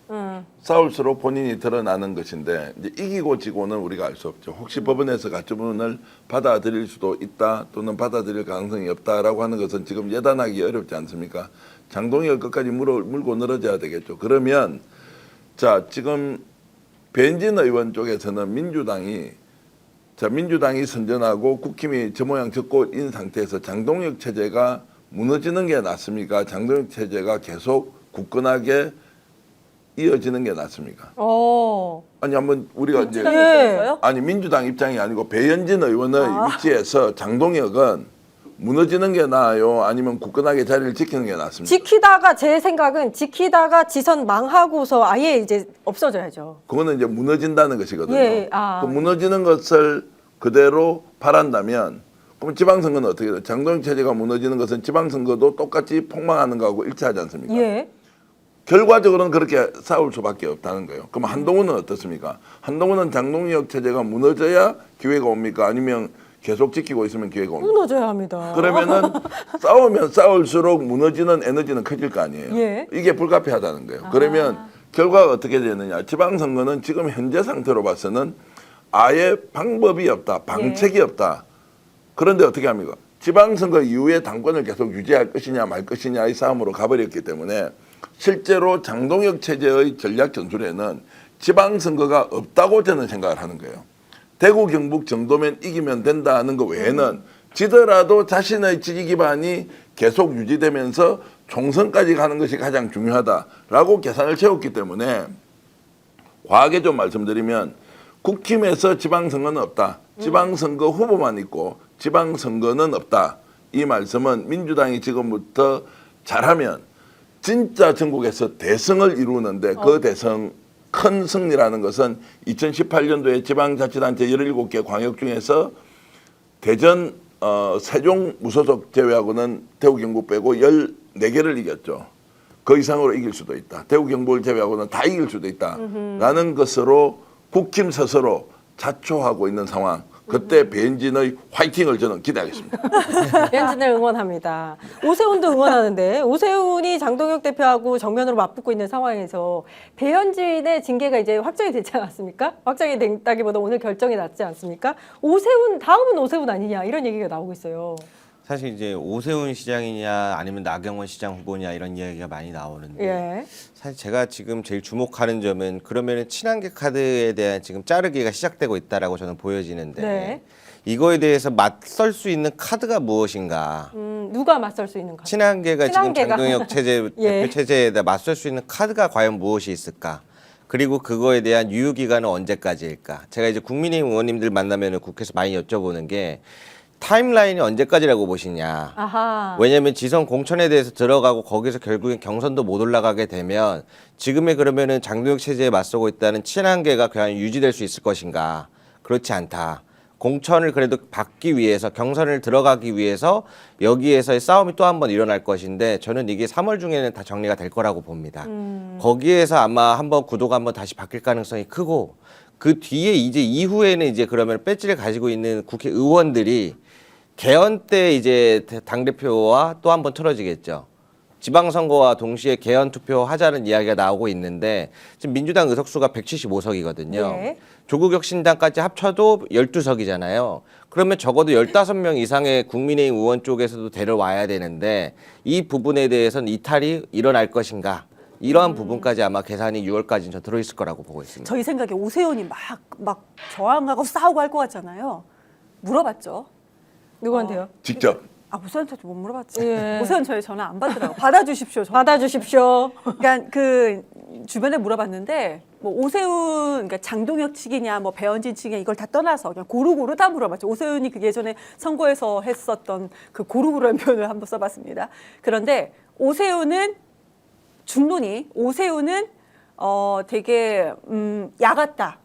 Speaker 2: 싸울수록 본인이 드러나는 것인데 이제 이기고 지고는 우리가 알 수 없죠. 혹시 법원에서 가처분을 받아들일 수도 있다 또는 받아들일 가능성이 없다라고 하는 것은 지금 예단하기 어렵지 않습니까? 장동혁을 끝까지 물고 늘어져야 되겠죠. 그러면 자 지금 배현진 의원 쪽에서는 민주당이 선전하고 국힘이 저 모양 저 꼴인 상태에서 장동혁 체제가 무너지는 게 낫습니까? 장동혁 체제가 계속 굳건하게 이어지는 게 낫습니까? 아니 한번 우리가 이제
Speaker 4: 민주당에서요?
Speaker 2: 아니 민주당 입장이 아니고 배현진 의원의 위치에서 장동혁은 무너지는 게 나아요? 아니면 굳건하게 자리를 지키는 게 낫습니까?
Speaker 1: 제 생각은 지키다가 지선 망하고서 아예 이제 없어져야죠.
Speaker 2: 그거는 이제 무너진다는 것이거든요.
Speaker 1: 예,
Speaker 2: 그 무너지는 것을 그대로 바란다면 그럼 지방선거는 어떻게 돼요? 장동혁 체제가 무너지는 것은 지방선거도 똑같이 폭망하는 거하고 일치하지 않습니까?
Speaker 1: 예.
Speaker 2: 결과적으로는 그렇게 싸울 수밖에 없다는 거예요. 그럼 한동훈은 어떻습니까? 한동훈은 장동혁 체제가 무너져야 기회가 옵니까? 아니면 계속 지키고 있으면 기회가 옵니까?
Speaker 1: 무너져야 합니다.
Speaker 2: 그러면은 싸우면 싸울수록 무너지는 에너지는 커질 거 아니에요.
Speaker 1: 예.
Speaker 2: 이게 불가피하다는 거예요. 그러면 결과가 어떻게 되느냐? 지방선거는 지금 현재 상태로 봐서는 아예 방법이 없다, 방책이 없다. 그런데 어떻게 합니까? 지방선거 이후에 당권을 계속 유지할 것이냐 말 것이냐의 싸움으로 가버렸기 때문에 실제로 장동혁 체제의 전략 전술에는 지방선거가 없다고 저는 생각을 하는 거예요. 대구 경북 정도면 이기면 된다는 거 외에는 지더라도 자신의 지지 기반이 계속 유지되면서 총선까지 가는 것이 가장 중요하다라고 계산을 세웠기 때문에 과하게 좀 말씀드리면 국힘에서 지방선거는 없다. 지방선거 후보만 있고 지방선거는 없다. 이 말씀은 민주당이 지금부터 잘하면 진짜 전국에서 대승을 이루는데 그 대승 큰 승리라는 것은 2018년도에 지방자치단체 17개 광역 중에서 대전, 세종 무소속 제외하고는 대구 경북 빼고 14개를 이겼죠. 그 이상으로 이길 수도 있다. 대구 경북을 제외하고는 다 이길 수도 있다라는 것으로 국힘 스스로 자초하고 있는 상황. 그때 배현진의 화이팅을 저는 기대하겠습니다.
Speaker 1: 배현진을 응원합니다. 오세훈도 응원하는데 오세훈이 장동혁 대표하고 정면으로 맞붙고 있는 상황에서 배현진의 징계가 이제 확정이 됐지 않았습니까? 확정이 됐다기보다 오늘 결정이 났지 않습니까? 다음은 오세훈 아니냐 이런 얘기가 나오고 있어요.
Speaker 6: 사실 이제 오세훈 시장이냐 아니면 나경원 시장 후보냐 이런 이야기가 많이 나오는데
Speaker 1: 예.
Speaker 6: 사실 제가 지금 제일 주목하는 점은 그러면은 친한계 카드에 대한 지금 자르기가 시작되고 있다라고 저는 보여지는데
Speaker 1: 네.
Speaker 6: 이거에 대해서 맞설 수 있는 카드가 무엇인가?
Speaker 1: 누가 맞설 수 있는 가?
Speaker 6: 친한계가 지금
Speaker 1: 친한계가.
Speaker 6: 장동혁 체제
Speaker 1: 예.
Speaker 6: 대표 체제에다 맞설 수 있는 카드가 과연 무엇이 있을까? 그리고 그거에 대한 유효 기간은 언제까지일까? 제가 이제 국민의힘 의원님들 만나면은 국회에서 많이 여쭤보는 게 타임라인이 언제까지라고 보시냐.
Speaker 1: 아하.
Speaker 6: 왜냐하면 지선 공천에 대해서 들어가고 거기서 결국엔 경선도 못 올라가게 되면 지금의 그러면은 장동혁 체제에 맞서고 있다는 친한계가 과연 유지될 수 있을 것인가. 그렇지 않다. 공천을 그래도 받기 위해서 경선을 들어가기 위해서 여기에서의 싸움이 또 한 번 일어날 것인데 저는 이게 3월 중에는 다 정리가 될 거라고 봅니다. 거기에서 아마 한번 구도가 한번 다시 바뀔 가능성이 크고 그 뒤에 이제 이후에는 이제 그러면 배지를 가지고 있는 국회의원들이 개헌 때 이제 당대표와 또 한 번 틀어지겠죠. 지방선거와 동시에 개헌 투표 하자는 이야기가 나오고 있는데 지금 민주당 의석수가 175석이거든요.
Speaker 1: 네.
Speaker 6: 조국혁신당까지 합쳐도 12석이잖아요. 그러면 적어도 15명 이상의 국민의힘 의원 쪽에서도 데려와야 되는데 이 부분에 대해서는 이탈이 일어날 것인가? 이러한 부분까지 아마 계산이 6월까지는 저 들어있을 거라고 보고 있습니다.
Speaker 4: 저희 생각에 오세훈이 막 저항하고 싸우고 할 것 같잖아요. 물어봤죠.
Speaker 1: 누구한테요?
Speaker 2: 직접.
Speaker 4: 오세훈한테도 못 물어봤죠.
Speaker 1: 예.
Speaker 4: 오세훈 저희 전화 안 받더라고. 받아주십시오.
Speaker 1: 받아주십시오.
Speaker 4: 그러니까 그 주변에 물어봤는데 뭐 오세훈, 그러니까 장동혁 측이냐 뭐 배현진 측이냐 이걸 다 떠나서 그냥 고루고루 다 물어봤죠. 오세훈이 그 예전에 선거에서 했었던 그 고루고루한 표현을 한번 써봤습니다. 그런데 오세훈은 중론이 오세훈은 되게 야같다.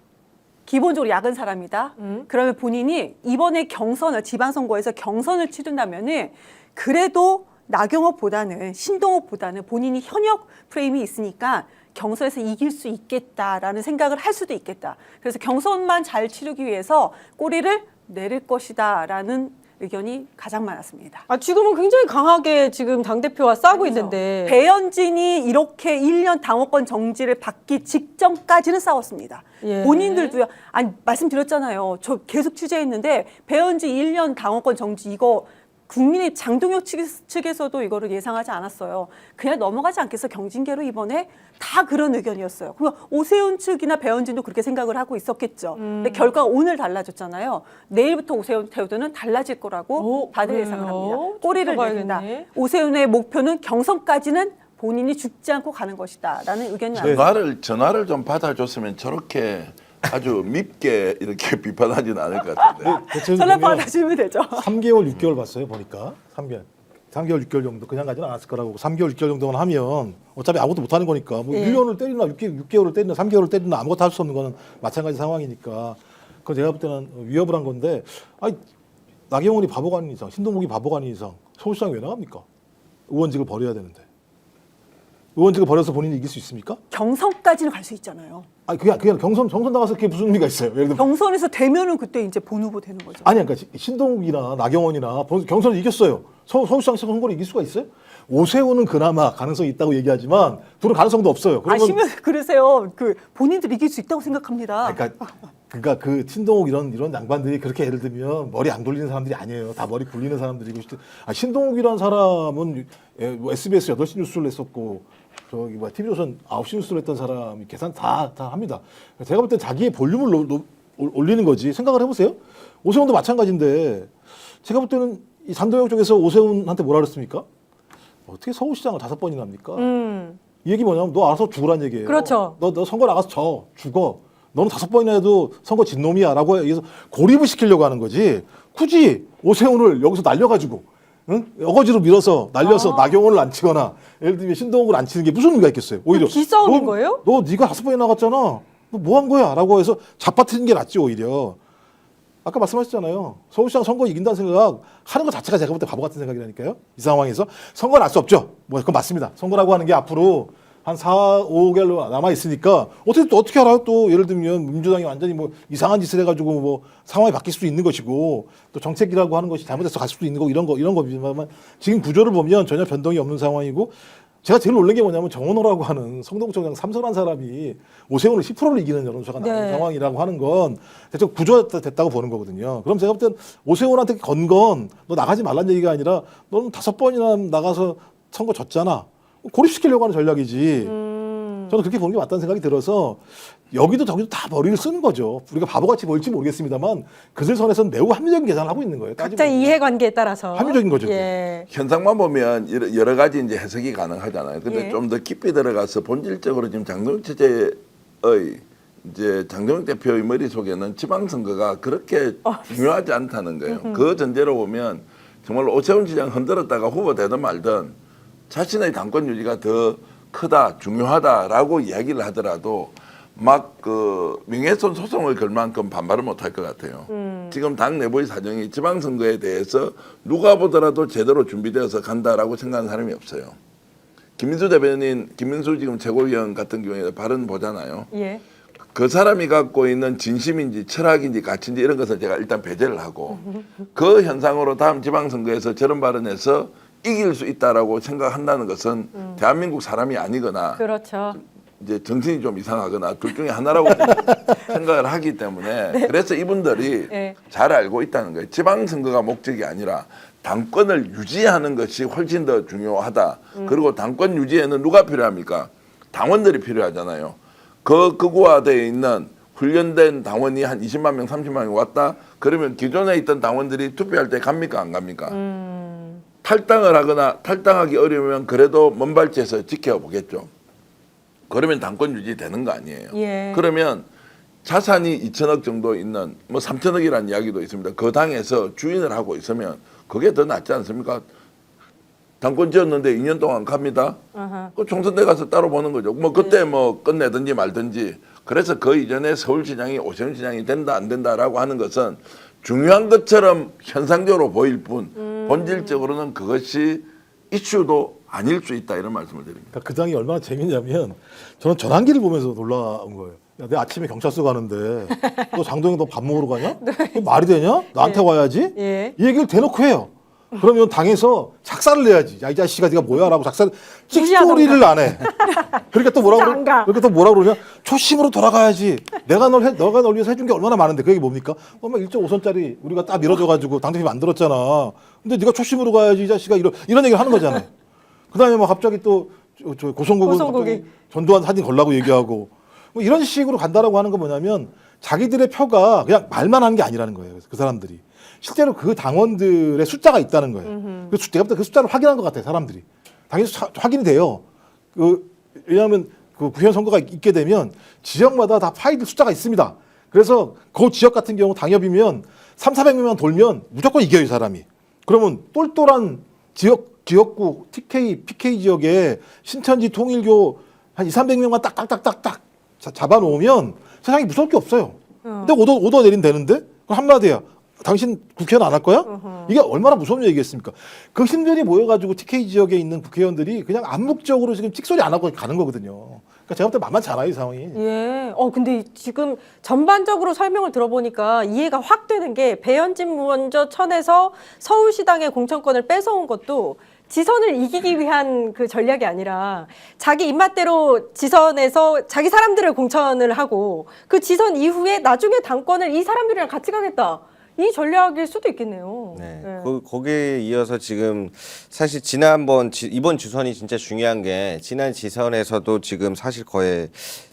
Speaker 4: 기본적으로 야근 사람이다. 그러면 본인이 이번에 경선을 지방선거에서 경선을 치른다면은 그래도 나경원보다는 신동욱보다는 본인이 현역 프레임이 있으니까 경선에서 이길 수 있겠다라는 생각을 할 수도 있겠다. 그래서 경선만 잘 치르기 위해서 꼬리를 내릴 것이다라는 의견이 가장 많았습니다.
Speaker 1: 지금은 굉장히 강하게 지금 당대표와 싸우고
Speaker 4: 그래서
Speaker 1: 있는데.
Speaker 4: 배현진이 이렇게 1년 당원권 정지를 받기 직전까지는 싸웠습니다.
Speaker 1: 예.
Speaker 4: 본인들도요. 아니 말씀드렸잖아요. 저 계속 취재했는데 배현진 1년 당원권 정지 이거 국민의 장동혁 측에서도 이거를 예상하지 않았어요. 그냥 넘어가지 않겠어 경징계로 이번에 다 그런 의견이었어요. 그럼 오세훈 측이나 배현진도 그렇게 생각을 하고 있었겠죠. 근데 결과가 오늘 달라졌잖아요. 내일부터 오세훈 태우드는 달라질 거라고 다들
Speaker 1: 그래요?
Speaker 4: 예상을 합니다. 꼬리를
Speaker 1: 지켜봐야겠네.
Speaker 4: 내린다. 오세훈의 목표는 경선까지는 본인이 죽지 않고 가는 것이다라는 의견이 나왔습니다.
Speaker 2: 전화를 좀 받아줬으면 저렇게 아주 밉게 이렇게 비판하지는 않을 것 같은데.
Speaker 3: 대체로
Speaker 4: 전화
Speaker 3: 보면
Speaker 4: 받아주면 되죠.
Speaker 3: 3개월, 6개월 봤어요. 보니까 3개월, 6개월 정도 그냥 가지는 않았을 거라고. 3개월, 6개월 정도만 하면 어차피 아무것도 못 하는 거니까 뭐
Speaker 1: 예.
Speaker 3: 1년을 때리나 6개월을 때리나 3개월을 때리나 아무것도 할 수 없는 거는 마찬가지 상황이니까. 그거 제가 볼 때는 위협을 한 건데 아니 나경원이 바보가 아닌 이상, 신동욱이 바보가 아닌 이상 서울시장 왜 나갑니까? 의원직을 버려야 되는데. 의원직을 버려서 본인이 이길 수 있습니까?
Speaker 4: 경선까지는 갈 수 있잖아요.
Speaker 3: 아니 그게 경선 나가서 그게 무슨 의미가 있어요? 예를 들면
Speaker 4: 경선에서 되면은 그때 이제 본 후보 되는 거죠.
Speaker 3: 아니 그러니까 신동욱이나 나경원이나 경선을 이겼어요. 서울시장 선거를 이길 수가 있어요? 오세훈은 그나마 가능성이 있다고 얘기하지만 둘은 가능성도 없어요.
Speaker 4: 아시면 그러세요. 그 본인들이 이길 수 있다고 생각합니다.
Speaker 3: 그러니까 그 신동욱 이런 양반들이 그렇게 예를 들면 머리 안 돌리는 사람들이 아니에요. 다 머리 굴리는 사람들이고 신동욱이라는 사람은 뭐 SBS 8시 뉴스를 냈었고 저기 뭐 TV조선 9시 뉴스를 했던 사람이 계산 다 합니다. 제가 볼 때 자기의 볼륨을 올리는 거지 생각을 해보세요. 오세훈도 마찬가지인데 제가 볼 때는 이 장동혁 쪽에서 오세훈한테 뭐라 그랬습니까? 어떻게 서울시장을 5번이나 합니까? 이 얘기 뭐냐면 너 알아서 죽으란 얘기예요.
Speaker 1: 그렇죠.
Speaker 3: 너 선거 나가서 죽어. 너는 5번이나 해도 선거 진놈이야라고 해서 고립을 시키려고 하는 거지. 굳이 오세훈을 여기서 날려가지고 어거지로 밀어서 날려서 나경원을 안 치거나 예를 들면 신동욱을 안 치는 게 무슨 의미가 있겠어요. 오히려
Speaker 1: 기싸움인 거예요?
Speaker 3: 너 네가 5번이나 나갔잖아. 너 뭐 한 거야? 라고 해서 잡아뜨리는 게 낫지 오히려. 아까 말씀하셨잖아요. 서울시장 선거 이긴다는 생각 하는 것 자체가 제가 볼 때 바보 같은 생각이라니까요. 이 상황에서 선거는 알 수 없죠. 뭐 그건 맞습니다. 선거라고 하는 게 앞으로 한 4, 5개월 남아 있으니까 어떻게 알아요? 또 예를 들면 민주당이 완전히 뭐 이상한 짓을 해가지고 뭐 상황이 바뀔 수도 있는 것이고 또 정책이라고 하는 것이 잘못해서 갈 수도 있는 거고 이런 거지만 지금 구조를 보면 전혀 변동이 없는 상황이고 제가 제일 놀란 게 뭐냐면 정원호라고 하는 성동구청장 삼선한 사람이 오세훈을 10%를 이기는 여론조사가 나온
Speaker 1: 네.
Speaker 3: 상황이라고 하는 건 대체로 구조가 됐다고 보는 거거든요. 그럼 제가 볼 땐 오세훈한테 건 건 너 나가지 말란 얘기가 아니라 너는 5번이나 나가서 선거 졌잖아. 고립시키려고 하는 전략이지. 저는 그렇게 보는 게 맞다는 생각이 들어서 여기도 저기도 다 머리를 쓰는 거죠. 우리가 바보같이 보일지 모르겠습니다만 그들 선에서는 매우 합리적인 계산을 하고 있는 거예요.
Speaker 1: 각자
Speaker 3: 따지고 보면.
Speaker 1: 이해관계에 따라서.
Speaker 3: 합리적인 거죠, 그게.
Speaker 1: 예.
Speaker 2: 현상만 보면 여러 가지 이제 해석이 가능하잖아요. 근데
Speaker 4: 예.
Speaker 2: 좀 더 깊이 들어가서 본질적으로 지금 장동혁 체제의 이제 장동혁 대표의 머릿속에는 지방선거가 그렇게 중요하지 않다는 거예요. 그 전제로 보면 정말 오세훈 시장 흔들었다가 후보 되든 말든 자신의 당권 유지가 더 크다, 중요하다라고 이야기를 하더라도 막 그 명예훼손 소송을 걸 만큼 반발을 못 할 것 같아요. 지금 당 내부의 사정이 지방선거에 대해서 누가 보더라도 제대로 준비되어서 간다라고 생각하는 사람이 없어요. 김민수 대변인, 김민수 지금 최고위원 같은 경우에 발언 보잖아요.
Speaker 1: 예.
Speaker 2: 그 사람이 갖고 있는 진심인지 철학인지 가치인지 이런 것을 제가 일단 배제를 하고 그 현상으로 다음 지방선거에서 저런 발언에서 이길 수 있다라고 생각한다는 것은 대한민국 사람이 아니거나
Speaker 1: 그렇죠.
Speaker 2: 이제 정신이 좀 이상하거나 둘 중에 하나라고 생각을 하기 때문에 그래서 이분들이
Speaker 1: 네.
Speaker 2: 잘 알고 있다는 거예요. 지방선거가 목적이 아니라 당권을 유지하는 것이 훨씬 더 중요하다. 그리고 당권 유지에는 누가 필요합니까? 당원들이 필요하잖아요. 극우화되어 있는 훈련된 당원이 한 20만 명, 30만 명 왔다. 그러면 기존에 있던 당원들이 투표할 때 갑니까? 안 갑니까? 탈당을 하거나 탈당하기 어려우면 그래도 먼발치에서 지켜보겠죠. 그러면 당권 유지되는 거 아니에요.
Speaker 1: 예.
Speaker 2: 그러면 자산이 2천억 정도 있는 뭐 3천억이라는 이야기도 있습니다. 그 당에서 주인을 하고 있으면 그게 더 낫지 않습니까? 당권 지었는데 2년 동안 갑니다. 그 총선 때 가서 따로 보는 거죠. 뭐 그때 뭐 끝내든지 말든지. 그래서 그 이전에 서울시장이 오세훈 시장이 된다 안 된다라고 하는 것은 중요한 것처럼 현상적으로 보일 뿐 본질적으로는 그것이 이슈도 아닐 수 있다 이런 말씀을 드립니다.
Speaker 3: 그러니까 그 당이 얼마나 재밌냐면 저는 전환기를 보면서 놀라운 거예요. 야, 내 아침에 경찰서 가는데 너 장동영 너 밥 먹으러 가냐? 그거 말이 되냐? 나한테 와야지.
Speaker 1: 예.
Speaker 3: 이 얘기를 대놓고 해요. 그러면 당에서 작사를 내야지. 야, 이 자식아 네가 뭐야라고 작사를 찍소리를 안 해. 그러니까 또 뭐라고
Speaker 1: 진짜 안 가.
Speaker 3: 그러니까 또 뭐라 그러냐? 초심으로 돌아가야지. 너가 널 위해서 해준 게 얼마나 많은데 그 얘기 뭡니까? 엄마 1.5선짜리 우리가 딱 밀어줘가지고 당대표 만들었잖아. 근데 네가 초심으로 가야지 이 자식아 이런 얘기를 하는 거잖아요. 그다음에 뭐 갑자기 또 저 고성국은 갑자기 전두환 사진 걸라고 얘기하고 뭐 이런 식으로 간다라고 하는 건 뭐냐면 자기들의 표가 그냥 말만 하는 게 아니라는 거예요. 그 사람들이 실제로 그 당원들의 숫자가 있다는 거예요. 그래서 내가 그 숫자를 확인한 것 같아요. 사람들이 당연히 확인이 돼요. 왜냐하면 그 구현 선거가 있게 되면 지역마다 다 파일들 숫자가 있습니다. 그래서 그 지역 같은 경우 당협이면 300~400명만 돌면 무조건 이겨요, 이 사람이. 그러면 똘똘한 지역구 PK 지역에 신천지 통일교 한 200~300명만 딱딱딱딱딱 잡아놓으면 세상에 무서울 게 없어요. 근데 오더 내리면 되는데 그럼 한마디야. 당신 국회의원 안 할 거야? 이게 얼마나 무서운 얘기겠습니까? 그 힘들이 모여가지고 TK 지역에 있는 국회의원들이 그냥 암묵적으로 지금 찍소리 안 하고 가는 거거든요. 그러니까 제가 볼 때 만만치 않아요, 이 상황이.
Speaker 1: 예. 근데 지금 전반적으로 설명을 들어보니까 이해가 확 되는 게 배현진 먼저 천에서 서울시당의 공천권을 뺏어온 것도 지선을 이기기 위한 그 전략이 아니라 자기 입맛대로 지선에서 자기 사람들을 공천을 하고 그 지선 이후에 나중에 당권을 이 사람들이랑 같이 가겠다. 이 전략일 수도 있겠네요.
Speaker 6: 네.
Speaker 1: 네.
Speaker 6: 거기에 이어서 지금 사실 이번 주선이 진짜 중요한 게 지난 지선에서도 지금 사실 거의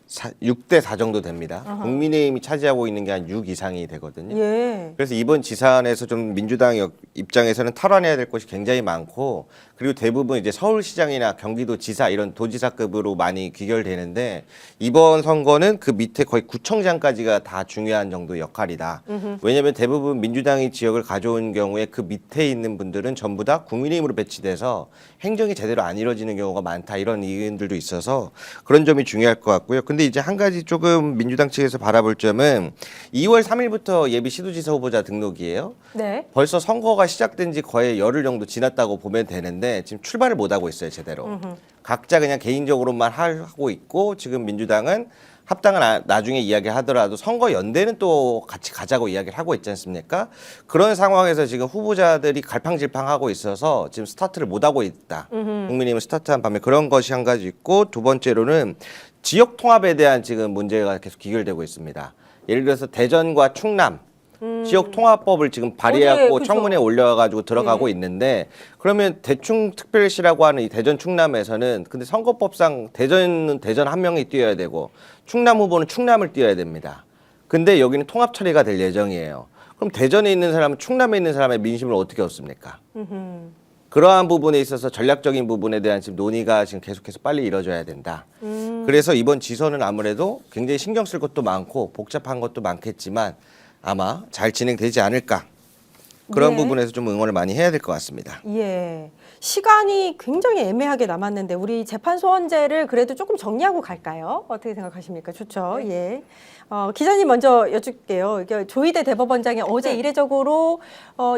Speaker 6: 6대4 정도 됩니다. 국민의힘이 차지하고 있는 게 한 6 이상이 되거든요.
Speaker 1: 예.
Speaker 6: 그래서 이번 지사안에서 좀 민주당 입장에서는 탈환해야 될 것이 굉장히 많고 그리고 대부분 이제 서울시장이나 경기도지사 이런 도지사급으로 많이 귀결되는데 이번 선거는 그 밑에 거의 구청장까지가 다 중요한 정도의 역할이다. 왜냐하면 대부분 민주당이 지역을 가져온 경우에 그 밑에 있는 분들은 전부 다 국민의힘으로 배치돼서 행정이 제대로 안 이루어지는 경우가 많다 이런 의견들도 있어서 그런 점이 중요할 것 같고요. 근데 이제 한 가지 조금 민주당 측에서 바라볼 점은 2월 3일부터 예비 시도지사 후보자 등록이에요.
Speaker 1: 네.
Speaker 6: 벌써 선거가 시작된 지 거의 열흘 정도 지났다고 보면 되는데 지금 출발을 못 하고 있어요, 제대로. 각자 그냥 개인적으로만 하고 있고 지금 민주당은 합당은 나중에 이야기하더라도 선거 연대는 또 같이 가자고 이야기를 하고 있지 않습니까? 그런 상황에서 지금 후보자들이 갈팡질팡하고 있어서 지금 스타트를 못 하고 있다. 국민의힘은 스타트한 밤에 그런 것이 한 가지 있고 두 번째로는 지역 통합에 대한 지금 문제가 계속 기결되고 있습니다. 예를 들어서 대전과 충남 지역 통합법을 지금 발의하고
Speaker 1: 그죠.
Speaker 6: 청문회에 올려가지고 들어가고 있는데 그러면 대충 특별시라고 하는 이 대전 충남에서는 근데 선거법상 대전은 대전 한 명이 뛰어야 되고 충남 후보는 충남을 뛰어야 됩니다. 근데 여기는 통합 처리가 될 예정이에요. 그럼 대전에 있는 사람은 충남에 있는 사람의 민심을 어떻게 얻습니까? 그러한 부분에 있어서 전략적인 부분에 대한 지금 논의가 지금 계속해서 빨리 이루어져야 된다. 그래서 이번 지선은 아무래도 굉장히 신경 쓸 것도 많고 복잡한 것도 많겠지만 아마 잘 진행되지 않을까. 그런
Speaker 1: 네.
Speaker 6: 부분에서 좀 응원을 많이 해야 될 것 같습니다.
Speaker 1: 예. 시간이 굉장히 애매하게 남았는데 우리 재판 소원제를 그래도 조금 정리하고 갈까요? 어떻게 생각하십니까? 좋죠. 예. 기자님 먼저 여쭙게요. 이게 조희대 대법원장이 어제 이례적으로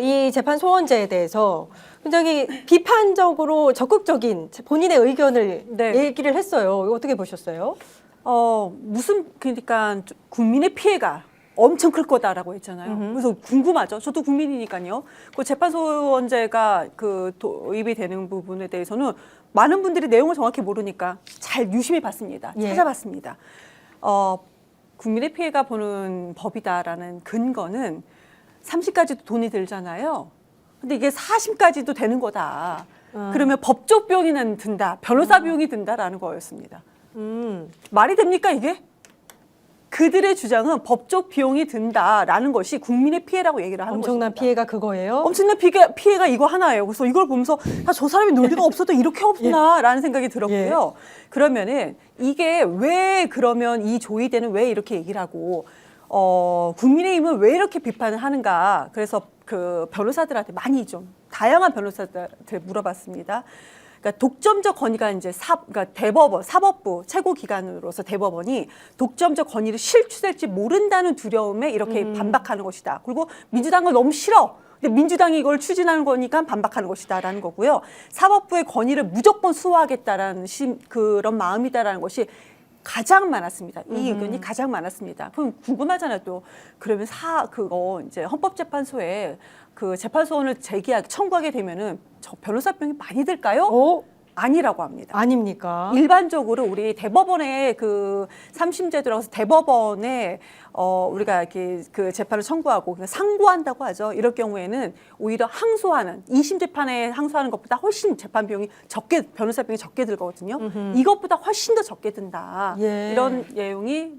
Speaker 1: 이 재판 소원제에 대해서 굉장히 비판적으로 적극적인 본인의 의견을
Speaker 4: 네.
Speaker 1: 얘기를 했어요. 이거 어떻게 보셨어요?
Speaker 4: 그러니까 국민의 피해가 엄청 클 거다라고 했잖아요. 그래서 궁금하죠. 저도 국민이니까요. 그 재판소원제가 그 도입이 되는 부분에 대해서는 많은 분들이 내용을 정확히 모르니까 잘 유심히 봤습니다.
Speaker 1: 예.
Speaker 4: 찾아봤습니다. 국민의 피해가 보는 법이다라는 근거는 30까지도 돈이 들잖아요. 근데 이게 40까지도 되는 거다. 그러면 법적 비용이 든다, 변호사 비용이 든다라는 거였습니다. 말이 됩니까 이게? 그들의 주장은 법적 비용이 든다라는 것이 국민의 피해라고 얘기를 하는
Speaker 1: 엄청난
Speaker 4: 것입니다.
Speaker 1: 피해가 그거예요.
Speaker 4: 엄청난 피해가 이거 하나예요. 그래서 이걸 보면서 야, 저 사람이 논리가 없어도 이렇게 없구나라는 생각이 들었고요. 그러면은 이게 왜 그러면 이 조이대는 왜 이렇게 얘기를 하고 국민의힘은 왜 이렇게 비판을 하는가? 그래서 그 변호사들한테 많이 좀 다양한 변호사들한테 물어봤습니다. 그러니까 독점적 권위가 이제 그러니까 대법원, 사법부 최고 기관으로서 대법원이 독점적 권위를 실추될지 모른다는 두려움에 이렇게 반박하는 것이다. 그리고 민주당은 너무 싫어. 근데 민주당이 이걸 추진하는 거니까 반박하는 것이다라는 거고요. 사법부의 권위를 무조건 수호하겠다라는 그런 마음이다라는 것이 가장 많았습니다. 이 의견이 가장 많았습니다. 그럼 궁금하잖아요. 또 그러면 그거 이제 헌법재판소에 그 재판소원을 청구하게 되면은 저 변호사 비용이 많이 들까요? 아니라고 합니다.
Speaker 1: 아닙니까?
Speaker 4: 일반적으로 우리 대법원의 그 3심제 들어가서 대법원에 우리가 이렇게 그 재판을 청구하고 상고한다고 하죠. 이럴 경우에는 오히려 항소하는 2심 재판에 항소하는 것보다 훨씬 재판 비용이 적게 변호사 비용이 적게 들거든요. 이것보다 훨씬 더 적게 든다.
Speaker 1: 예.
Speaker 4: 이런 내용이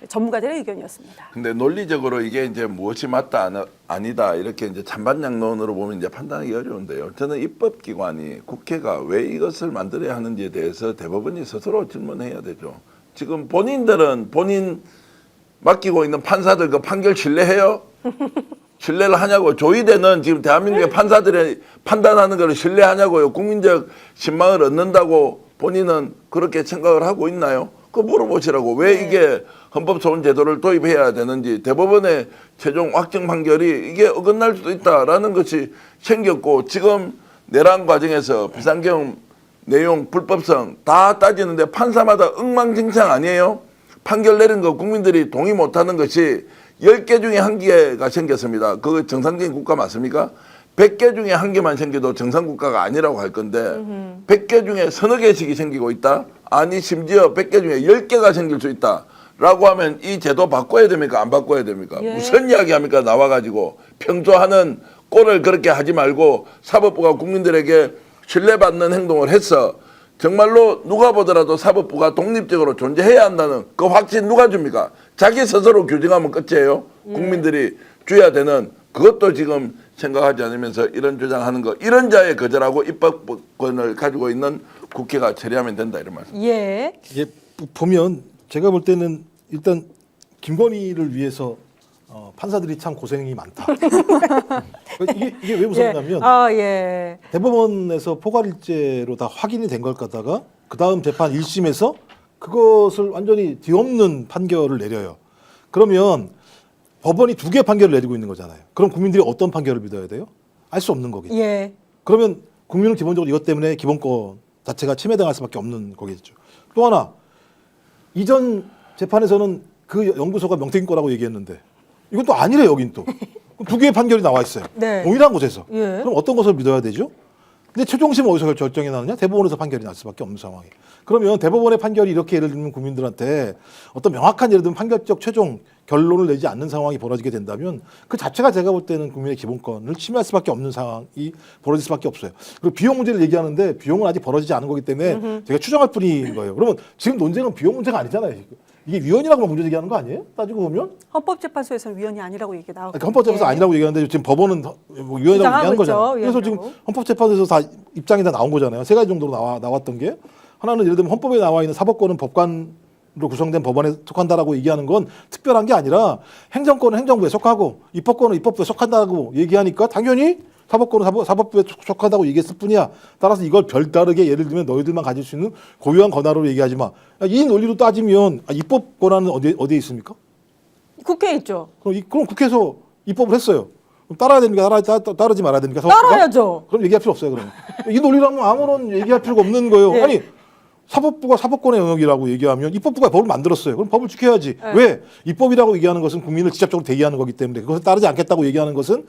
Speaker 4: 전문가들의 의견이었습니다.
Speaker 2: 근데 논리적으로 이게 이제 무엇이 맞다 아니다 이렇게 이제 찬반양론으로 보면 이제 판단하기 어려운데요. 저는 입법기관이 국회가 왜 이것을 만들어야 하는지에 대해서 대법원이 스스로 질문해야 되죠. 지금 본인들은 본인 맡기고 있는 판사들 그 판결 신뢰해요? 신뢰를 하냐고. 조이대는 지금 대한민국의 판사들이 판단하는 걸 신뢰하냐고요. 국민적 신망을 얻는다고 본인은 그렇게 생각을 하고 있나요? 그거 물어보시라고. 왜 이게 헌법소원 제도를 도입해야 되는지, 대법원의 최종 확정 판결이 이게 어긋날 수도 있다라는 것이 생겼고, 지금 내란 과정에서 비상경 내용 불법성 다 따지는데 판사마다 엉망진창 아니에요? 판결 내린 거 국민들이 동의 못하는 것이 10개 중에 1개가 생겼습니다. 그거 정상적인 국가 맞습니까? 100개 중에 1개만 생겨도 정상국가가 아니라고 할 건데 100개 중에 서너 개씩이 생기고 있다? 아니 심지어 100개 중에 10개가 생길 수 있다. 라고 하면 이 제도 바꿔야 됩니까? 안 바꿔야 됩니까?
Speaker 1: 예.
Speaker 2: 무슨 이야기 합니까? 나와가지고 평소 하는 꼴을 그렇게 하지 말고 사법부가 국민들에게 신뢰받는 행동을 했어. 정말로 누가 보더라도 사법부가 독립적으로 존재해야 한다는 그 확신 누가 줍니까? 자기 스스로 규정하면 끝이에요. 국민들이 줘야 되는 그것도 지금 생각하지 않으면서 이런 주장하는 거 이런 자에 거절하고 입법권을 가지고 있는 국회가 처리하면 된다 이런 말씀.
Speaker 1: 예.
Speaker 3: 이게 보면 제가 볼 때는 일단 김건희를 위해서 판사들이 참 고생이 많다. 이게 왜 무섭냐면
Speaker 1: 예.
Speaker 3: 대법원에서 포괄일죄로 다 확인이 된 걸 갖다가 그 다음 재판 1심에서 그것을 완전히 뒤엎는 판결을 내려요. 그러면 법원이 2개 판결을 내리고 있는 거잖아요. 그럼 국민들이 어떤 판결을 믿어야 돼요? 알 수 없는 거겠죠.
Speaker 1: 예.
Speaker 3: 그러면 국민은 기본적으로 이것 때문에 기본권 자체가 침해당할 수밖에 없는 거겠죠. 또 하나 이전 재판에서는 그 연구소가 명태균 거라고 얘기했는데 이건 또 아니래. 여긴 또 2개의 판결이 나와 있어요.
Speaker 1: 네.
Speaker 3: 동일한 곳에서.
Speaker 1: 예.
Speaker 3: 그럼 어떤 것을 믿어야 되죠? 근데 최종심은 어디서 결정이 나느냐? 대법원에서 판결이 날 수밖에 없는 상황이에요. 그러면 대법원의 판결이 이렇게 예를 들면 국민들한테 어떤 명확한 예를 들면 판결적 최종 결론을 내지 않는 상황이 벌어지게 된다면 그 자체가 제가 볼 때는 국민의 기본권을 침해할 수밖에 없는 상황이 벌어질 수밖에 없어요. 그리고 비용 문제를 얘기하는데 비용은 아직 벌어지지 않은 거기 때문에 제가 추정할 뿐인 거예요. 그러면 지금 논쟁은 비용 문제가 아니잖아요. 이게 위헌이라고 문제 제기하는 거 아니에요? 따지고 보면
Speaker 4: 헌법재판소에서는 위헌이 아니라고 얘기 나오고
Speaker 3: 헌법재판소 아니라고 얘기하는데 지금 법원은 뭐 위헌이라고
Speaker 1: 주장하고
Speaker 3: 얘기하는
Speaker 1: 있죠.
Speaker 3: 거잖아요. 그래서 지금
Speaker 1: 위헌이라고.
Speaker 3: 헌법재판소에서 다 입장이 다 나온 거잖아요. 3가지 정도로 나왔던 게 하나는 예를 들면 헌법에 나와 있는 사법권은 법관으로 구성된 법원에 속한다라고 얘기하는 건 특별한 게 아니라 행정권은 행정부에 속하고 입법권은 입법부에 속한다고 얘기하니까 당연히 사법권은 사법부에 속한다고 얘기했을 뿐이야. 따라서 이걸 별다르게 예를 들면 너희들만 가질 수 있는 고유한 권한으로 얘기하지 마. 이 논리로 따지면 입법 권한은 어디에 있습니까?
Speaker 1: 국회에 있죠.
Speaker 3: 그럼 국회에서 입법을 했어요. 그럼 따라야 됩니까? 따르지 말아야 됩니까? 사법부가?
Speaker 1: 따라야죠.
Speaker 3: 그럼 얘기할 필요 없어요. 그럼 이 논리랑은 아무런 얘기할 필요가 없는 거예요.
Speaker 1: 네.
Speaker 3: 아니 사법부가 사법권의 영역이라고 얘기하면 입법부가 법을 만들었어요. 그럼 법을 지켜야지.
Speaker 1: 네.
Speaker 3: 왜? 입법이라고 얘기하는 것은 국민을 직접적으로 대의하는 거기 때문에 그것을 따르지 않겠다고 얘기하는 것은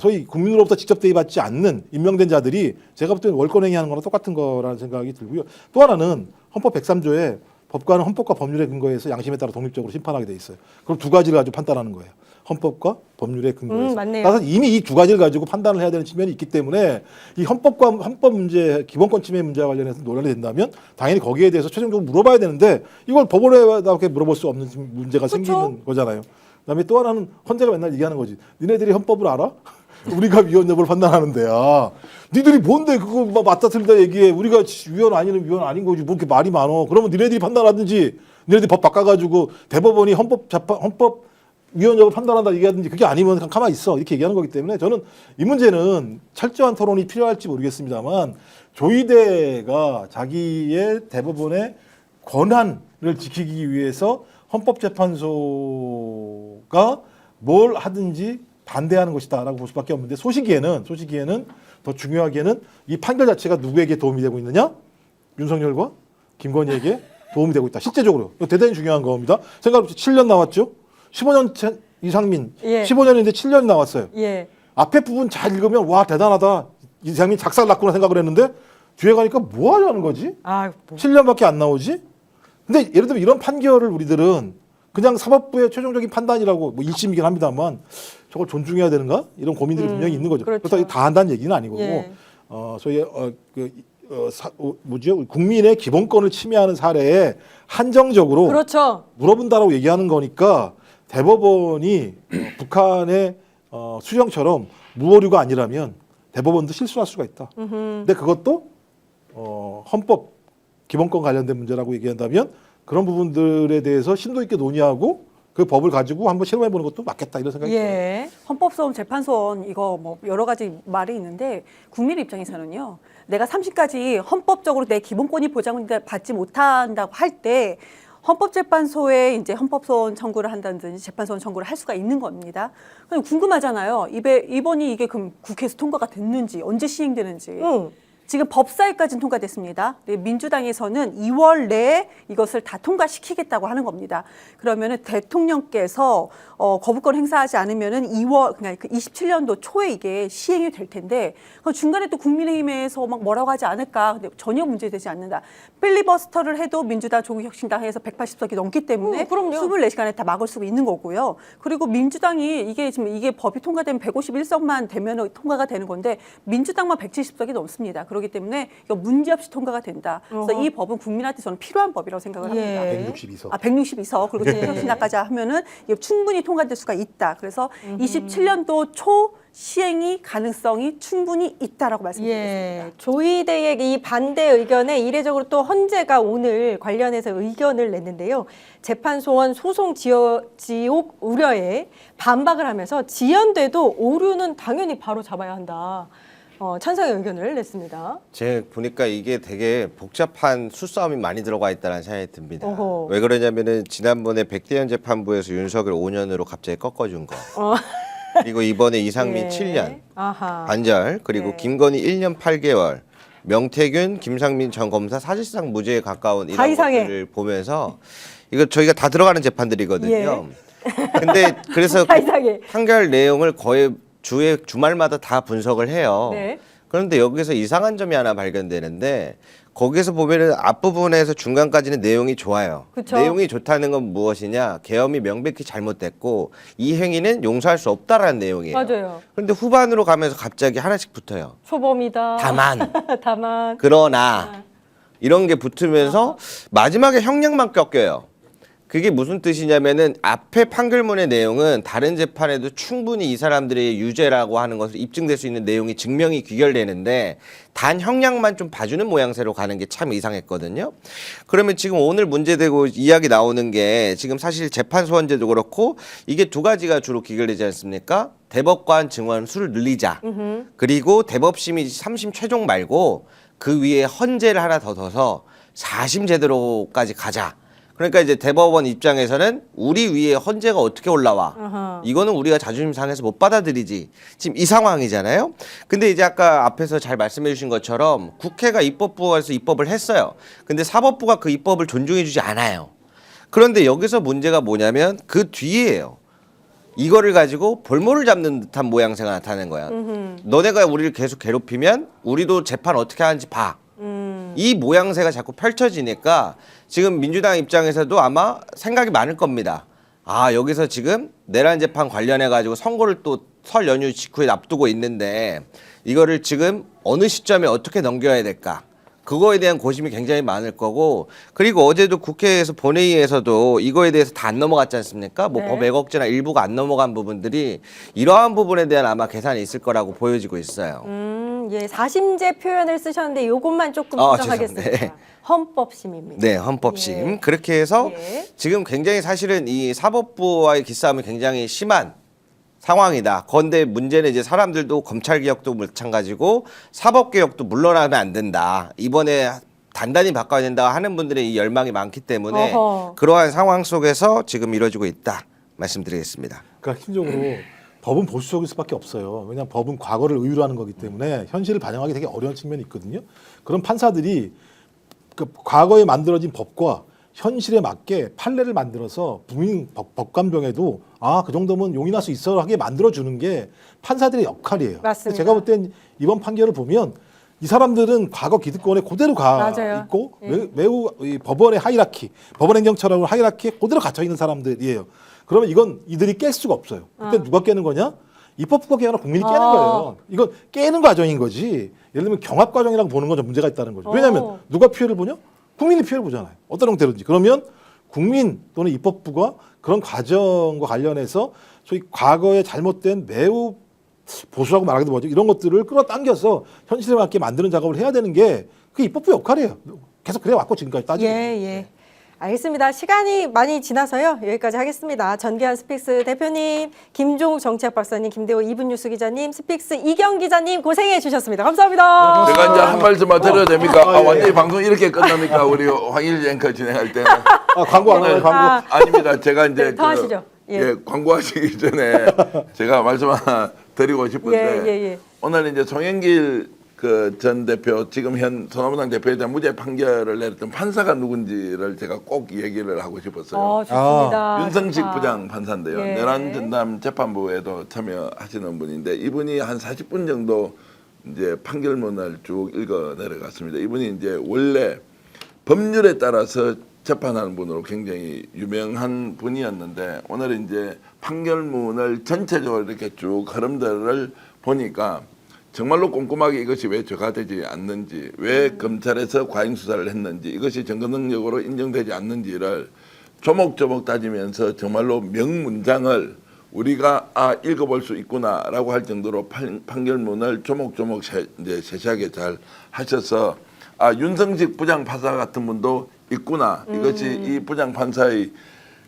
Speaker 3: 소위 국민으로부터 직접 대의받지 않는 임명된 자들이 제가 볼 때는 월권행위하는 거랑 똑같은 거라는 생각이 들고요. 또 하나는 헌법 103조에 법관은 헌법과 법률에 근거해서 양심에 따라 독립적으로 심판하게 돼 있어요. 그럼 두 가지를 가지고 판단하는 거예요. 헌법과 법률에 근거해서.
Speaker 1: 맞네요.
Speaker 3: 따라서 이미 이 두 가지를 가지고 판단을 해야 되는 측면이 있기 때문에 이 헌법 문제, 기본권 침해 문제와 관련해서 논란이 된다면 당연히 거기에 대해서 최종적으로 물어봐야 되는데 이걸 법원에 물어볼 수 없는 문제가
Speaker 1: 그쵸?
Speaker 3: 생기는 거잖아요. 그다음에 또 하나는 헌재가 맨날 얘기하는 거지. 니네들이 헌법을 알아? 우리가 위헌 여부를 판단하는데야. 니들이 뭔데 그거 막 맞다 틀리다 얘기해. 우리가 위헌 아니면 위헌 아닌 거지. 뭐 이렇게 말이 많어. 그러면 니네들이 판단하든지 니네들이 법 바꿔가지고 대법원이 헌법 위헌 여부를 판단한다 얘기하든지 그게 아니면 그냥 가만히 있어. 이렇게 얘기하는 거기 때문에 저는 이 문제는 철저한 토론이 필요할지 모르겠습니다만 조희대가 자기의 대법원의 권한을 지키기 위해서 헌법재판소가 뭘 하든지 반대하는 것이다라고 볼 수밖에 없는데 소시기에는 더 중요하게는 이 판결 자체가 누구에게 도움이 되고 있느냐? 윤석열과 김건희에게 도움이 되고 있다. 실제적으로 이거 대단히 중요한 겁니다. 생각해보세요. 7년 나왔죠? 15년 이상민
Speaker 1: 예.
Speaker 3: 15년인데 7년이 나왔어요.
Speaker 1: 예.
Speaker 3: 앞에 부분 잘 읽으면 와 대단하다. 이상민 작살났구나 생각을 했는데 뒤에 가니까 뭐 하자는 거지?
Speaker 1: 아, 뭐.
Speaker 3: 7년밖에 안 나오지? 근데 예를 들면 이런 판결을 우리들은 그냥 사법부의 최종적인 판단이라고 뭐 1심이긴 합니다만 저걸 존중해야 되는가? 이런 고민들이 분명히 있는 거죠.
Speaker 1: 그렇죠.
Speaker 3: 그렇다고 다 한다는 얘기는 아니고
Speaker 1: 예.
Speaker 3: 소위 뭐죠? 국민의 기본권을 침해하는 사례에 한정적으로
Speaker 1: 그렇죠.
Speaker 3: 물어본다라고 얘기하는 거니까 대법원이 북한의 수정처럼 무오류가 아니라면 대법원도 실수할 수가 있다. 근데 그것도 헌법 기본권 관련된 문제라고 얘기한다면 그런 부분들에 대해서 심도 있게 논의하고 그 법을 가지고 한번 실험해 보는 것도 맞겠다 이런 생각이 들어요.
Speaker 1: 예.
Speaker 4: 헌법소원, 재판소원 이거 뭐 여러 가지 말이 있는데 국민 입장에서는요. 내가 30까지 헌법적으로 내 기본권이 보장받지 못한다고 할 때 헌법재판소에 이제 헌법소원 청구를 한다든지 재판소원 청구를 할 수가 있는 겁니다. 그럼 궁금하잖아요. 이번이 이게 그럼 국회에서 통과가 됐는지 언제 시행되는지.
Speaker 1: 응.
Speaker 4: 지금 법사위까지는 통과됐습니다. 민주당에서는 2월 내에 이것을 다 통과시키겠다고 하는 겁니다. 그러면은 대통령께서 거부권 행사하지 않으면은 2월 그냥 27년도 초에 이게 시행이 될 텐데 중간에 또 국민의힘에서 막 뭐라고 하지 않을까? 근데 전혀 문제되지 않는다. 필리버스터를 해도 민주당 조국혁신당에서 180석이 넘기 때문에
Speaker 1: 그럼요.
Speaker 4: 24시간에 다 막을 수 있는 거고요. 그리고 민주당이 이게 법이 통과되면 151석만 되면 통과가 되는 건데 민주당만 170석이 넘습니다. 그렇기 때문에 이거 문제없이 통과가 된다. 그래서
Speaker 1: 어허.
Speaker 4: 이 법은 국민한테 저는 필요한 법이라고 생각을 합니다.
Speaker 1: 예.
Speaker 3: 162석.
Speaker 4: 162석 그리고 조국혁신당까지 하면은 이게 충분히 통과될 수가 있다. 그래서 27년도 초 시행이 가능성이 충분히 있다라고 말씀드리겠습니다.
Speaker 1: 예. 조희대의 이 반대 의견에 이례적으로 또 헌재가 오늘 관련해서 의견을 냈는데요. 재판소원 소송 지옥 우려에 반박을 하면서 지연돼도 오류는 당연히 바로 잡아야 한다. 찬성의 의견을 냈습니다.
Speaker 6: 제가 보니까 이게 되게 복잡한 수싸움이 많이 들어가 있다는 생각이 듭니다.
Speaker 1: 어허.
Speaker 6: 왜 그러냐면은 지난번에 백대현 재판부에서 윤석열 5년으로 갑자기 꺾어준 거. 그리고 이번에 이상민
Speaker 1: 예.
Speaker 6: 7년
Speaker 1: 아하.
Speaker 6: 반절, 그리고
Speaker 1: 네.
Speaker 6: 김건희 1년 8개월, 명태균, 김상민 전 검사 사실상 무죄에 가까운
Speaker 1: 다
Speaker 6: 이런
Speaker 1: 이상해.
Speaker 6: 것들을 보면서 이거 저희가 다 들어가는 재판들이거든요.
Speaker 1: 예.
Speaker 6: 근데 그래서
Speaker 1: 다 이상해.
Speaker 6: 판결 내용을 거의 주말마다 다 분석을 해요.
Speaker 1: 네.
Speaker 6: 그런데 여기서 이상한 점이 하나 발견되는데 거기서 보면은 앞부분에서 중간까지는 내용이 좋아요.
Speaker 1: 그쵸.
Speaker 6: 내용이 좋다는 건 무엇이냐? 계엄이 명백히 잘못됐고 이 행위는 용서할 수 없다라는 내용이에요.
Speaker 1: 맞아요.
Speaker 6: 그런데 후반으로 가면서 갑자기 하나씩 붙어요.
Speaker 1: 초범이다.
Speaker 6: 다만
Speaker 1: 다만.
Speaker 6: 그러나 이런 게 붙으면서 마지막에 형량만 꺾여요. 그게 무슨 뜻이냐면은 앞에 판결문의 내용은 다른 재판에도 충분히 이 사람들의 유죄라고 하는 것을 입증될 수 있는 내용이 증명이 귀결되는데 단 형량만 좀 봐주는 모양새로 가는 게 참 이상했거든요. 그러면 지금 오늘 문제되고 이야기 나오는 게 지금 사실 재판소원제도 그렇고 이게 두 가지가 주로 귀결되지 않습니까? 대법관 증언 수를 늘리자. 그리고 대법심이 3심 최종 말고 그 위에 헌재를 하나 더 둬서 4심 제대로까지 가자. 그러니까 이제 대법원 입장에서는 우리 위에 헌재가 어떻게 올라와?
Speaker 1: 어허.
Speaker 6: 이거는 우리가 자존심 상해서 못 받아들이지. 지금 이 상황이잖아요. 근데 이제 아까 앞에서 잘 말씀해 주신 것처럼 국회가 입법부에서 입법을 했어요. 근데 사법부가 그 입법을 존중해 주지 않아요. 그런데 여기서 문제가 뭐냐면 그 뒤에예요. 이거를 가지고 볼모를 잡는 듯한 모양새가 나타나는 거야. 너네가 우리를 계속 괴롭히면 우리도 재판 어떻게 하는지 봐. 이 모양새가 자꾸 펼쳐지니까 지금 민주당 입장에서도 아마 생각이 많을 겁니다. 아, 여기서 지금 내란 재판 관련해 가지고 선고를 또 설 연휴 직후에 앞두고 있는데 이거를 지금 어느 시점에 어떻게 넘겨야 될까? 그거에 대한 고심이 굉장히 많을 거고, 그리고 어제도 국회에서 본회의에서도 이거에 대해서 다 안 넘어갔지 않습니까? 뭐
Speaker 1: 네.
Speaker 6: 법 왜곡죄나 일부가 안 넘어간 부분들이 이러한 부분에 대한 아마 계산이 있을 거라고 보여지고 있어요.
Speaker 1: 예, 사심제 표현을 쓰셨는데 요것만 조금 수정하겠습니다.
Speaker 6: 죄송합니다. 네.
Speaker 1: 헌법심입니다.
Speaker 6: 네, 헌법심.
Speaker 1: 예.
Speaker 6: 그렇게 해서
Speaker 1: 예.
Speaker 6: 지금 굉장히 사실은 이 사법부와의 기싸움이 굉장히 심한 상황이다. 그런데 문제는 이제 사람들도 검찰 개혁도 마찬가지고 사법 개혁도 물러나면 안 된다. 이번에 단단히 바꿔야 된다 하는 분들의 이 열망이 많기 때문에
Speaker 1: 어허.
Speaker 6: 그러한 상황 속에서 지금 이루어지고 있다 말씀드리겠습니다.
Speaker 3: 그러니까 핵심적으로 법은 보수적일 수밖에 없어요. 왜냐하면 법은 과거를 의유로 하는 거기 때문에 현실을 반영하기 되게 어려운 측면이 있거든요. 그런 판사들이 그 과거에 만들어진 법과 현실에 맞게 판례를 만들어서 국민 법관병에도 아, 그 정도면 용인할 수 있어 하게 만들어주는 게 판사들의 역할이에요.
Speaker 1: 맞습니다.
Speaker 3: 제가 볼 땐 이번 판결을 보면 이 사람들은 과거 기득권에 그대로 가
Speaker 1: 맞아요.
Speaker 3: 있고
Speaker 1: 예.
Speaker 3: 매우 이 법원의 하이라키, 법원 행정처라고 하이라키에 그대로 gat혀 있는 사람들이에요. 그러면 이건 이들이 깰 수가 없어요. 그때 누가 깨는 거냐? 입법부가 깨거나 국민이 깨는 거예요. 이건 깨는 과정인 거지. 예를 들면 경합 과정이라고 보는 건 좀 문제가 있다는 거죠. 왜냐하면 누가 피해를 보냐? 국민이 피해를 보잖아요. 어떤 형태로든지. 그러면 국민 또는 입법부가 그런 과정과 관련해서 소위 과거에 잘못된 매우 보수라고 말하기도 뭐죠. 이런 것들을 끌어당겨서 현실에 맞게 만드는 작업을 해야 되는 게 그게 입법부 역할이에요. 계속 그래 왔고 지금까지 따지고.
Speaker 1: 예. 알겠습니다. 시간이 많이 지나서요. 여기까지 하겠습니다. 전기한 스픽스 대표님, 김종욱 정치학 박사님, 김대호 이분 뉴스 기자님, 스픽스 이경 기자님 고생해 주셨습니다. 감사합니다.
Speaker 2: 제가 이제 한 말씀만 드려도 됩니까?
Speaker 3: 예.
Speaker 2: 완전히 방송 이렇게 끝납니까? 우리 황일 앵커 진행할 때는.
Speaker 3: 광고 안 하나요? 광고.
Speaker 2: 아닙니다. 제가 이제
Speaker 1: 네, 더 하시죠. 예.
Speaker 2: 광고하시기 전에 제가 말씀 하나 드리고 싶은데
Speaker 1: 예.
Speaker 2: 오늘 이제 송영길 그 전 대표 지금 현 소나무당 대표에 대한 무죄 판결을 내렸던 판사가 누군지를 제가 꼭 얘기를 하고 싶었어요.
Speaker 1: 좋습니다.
Speaker 2: 윤성식
Speaker 1: 좋다.
Speaker 2: 부장 판사인데요.
Speaker 1: 예.
Speaker 2: 내란 전담 재판부에도 참여하시는 분인데 이분이 한 40분 정도 이제 판결문을 쭉 읽어 내려갔습니다. 이분이 이제 원래 법률에 따라서 재판하는 분으로 굉장히 유명한 분이었는데 오늘 이제 판결문을 전체적으로 이렇게 쭉 흐름들을 보니까 정말로 꼼꼼하게 이것이 왜 저가되지 않는지, 왜 검찰에서 과잉 수사를 했는지, 이것이 증거 능력으로 인정되지 않는지를 조목조목 따지면서 정말로 명문장을 우리가 읽어볼 수 있구나라고 할 정도로 판결문을 조목조목 이제 세세하게 잘 하셔서 윤성식 부장 판사 같은 분도 있구나. 이것이 이 부장 판사의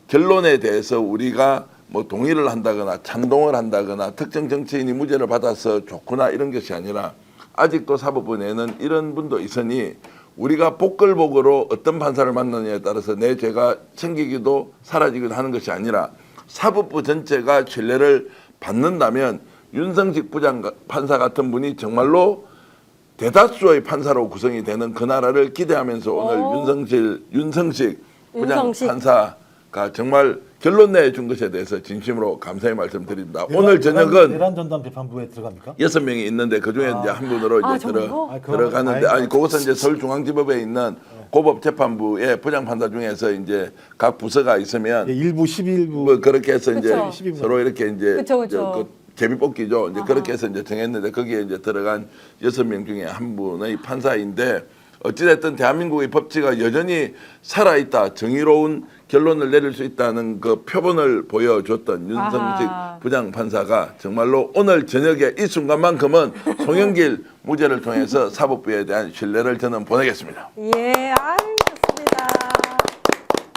Speaker 2: 결론에 대해서 우리가 뭐 동의를 한다거나 찬동을 한다거나 특정 정치인이 무죄를 받아서 좋구나 이런 것이 아니라 아직도 사법부 내에는 이런 분도 있으니 우리가 복걸복으로 어떤 판사를 만나느냐에 따라서 내 죄가 생기기도 사라지기도 하는 것이 아니라 사법부 전체가 신뢰를 받는다면 윤성식 부장 판사 같은 분이 정말로 대다수의 판사로 구성이 되는 그 나라를 기대하면서 오늘 윤성식 부장 판사가 정말 결론 내준 것에 대해서 진심으로 감사의 말씀드립니다. 오늘 저녁은
Speaker 3: 내란 전담 재판부에 들어갑니까?
Speaker 2: 6명이 있는데 그 중에 이제 한 분으로 이제 들어가는데 그것은 이제 서울중앙지법에 있는 고법 재판부의 부장 판사 중에서 이제 각 부서가 있으면
Speaker 3: 일부 11부
Speaker 2: 뭐 그렇게 해서 이제
Speaker 1: 그쵸.
Speaker 2: 서로 이렇게 이제
Speaker 1: 그쵸.
Speaker 2: 그 제비 뽑기죠. 이제 그렇게 해서 이제 정했는데 거기에 이제 들어간 6명 중에 한 분의 판사인데 어찌됐든 대한민국의 법치가 여전히 살아있다, 정의로운 결론을 내릴 수 있다는 그 표본을 보여줬던 윤성식 부장 판사가 정말로 오늘 저녁에 이 순간만큼은 송영길 무죄를 통해서 사법부에 대한 신뢰를 저는 보내겠습니다.
Speaker 1: 예, 좋습니다.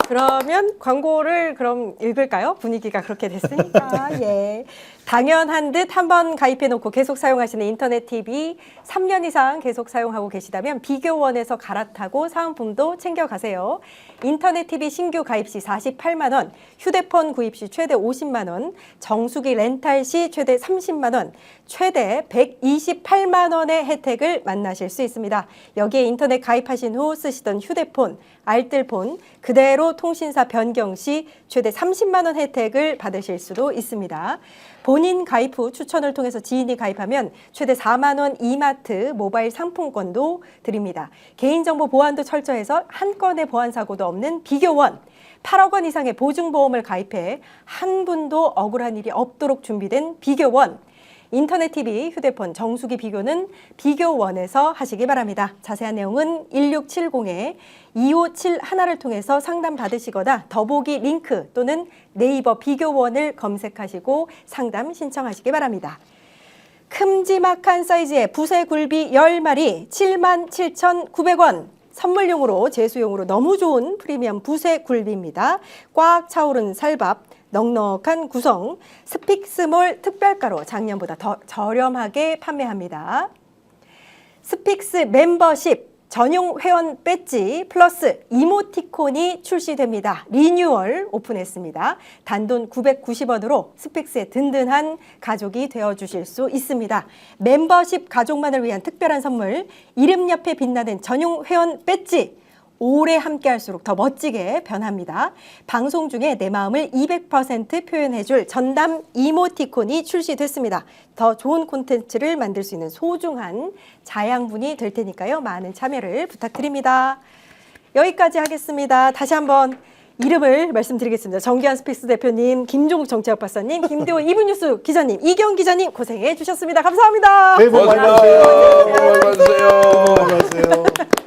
Speaker 1: 그러면 광고를 그럼 읽을까요? 분위기가 그렇게 됐으니까. 예. 당연한 듯 한번 가입해놓고 계속 사용하시는 인터넷 TV 3년 이상 계속 사용하고 계시다면 비교원에서 갈아타고 사은품도 챙겨가세요. 인터넷 TV 신규 가입 시 48만 원, 휴대폰 구입 시 최대 50만 원, 정수기 렌탈 시 최대 30만 원, 최대 128만 원의 혜택을 만나실 수 있습니다. 여기에 인터넷 가입하신 후 쓰시던 휴대폰, 알뜰폰 그대로 통신사 변경 시 최대 30만 원 혜택을 받으실 수도 있습니다. 본인 가입 후 추천을 통해서 지인이 가입하면 최대 4만 원 이마트 모바일 상품권도 드립니다. 개인정보 보안도 철저해서 한 건의 보안 사고도 없는 비교원. 8억 원 이상의 보증보험을 가입해 한 분도 억울한 일이 없도록 준비된 비교원. 인터넷 TV, 휴대폰, 정수기 비교는 비교원에서 하시기 바랍니다. 자세한 내용은 1670-2571를 통해서 상담 받으시거나 더보기 링크 또는 네이버 비교원을 검색하시고 상담 신청하시기 바랍니다. 큼지막한 사이즈의 부새굴비 10마리 77,900원. 선물용으로 제수용으로 너무 좋은 프리미엄 부새굴비입니다. 꽉 차오른 살밥, 넉넉한 구성, 스픽스몰 특별가로 작년보다 더 저렴하게 판매합니다. 스픽스 멤버십 전용 회원 배지 플러스 이모티콘이 출시됩니다. 리뉴얼 오픈했습니다. 단돈 990원으로 스픽스의 든든한 가족이 되어주실 수 있습니다. 멤버십 가족만을 위한 특별한 선물, 이름 옆에 빛나는 전용 회원 배지, 오래 함께 할수록 더 멋지게 변합니다. 방송 중에 내 마음을 200% 표현해줄 전담 이모티콘이 출시됐습니다. 더 좋은 콘텐츠를 만들 수 있는 소중한 자양분이 될 테니까요. 많은 참여를 부탁드립니다. 여기까지 하겠습니다. 다시 한번 이름을 말씀드리겠습니다. 정기환 스픽스 대표님, 김종국 정치학 박사님, 김대원 이브뉴스 기자님, 이경 기자님 고생해 주셨습니다. 감사합니다.
Speaker 3: 새해 복 많이
Speaker 2: 고맙습니다.
Speaker 3: 받으세요.
Speaker 2: 고맙습니다.
Speaker 3: 새해 복 많이 받으세요.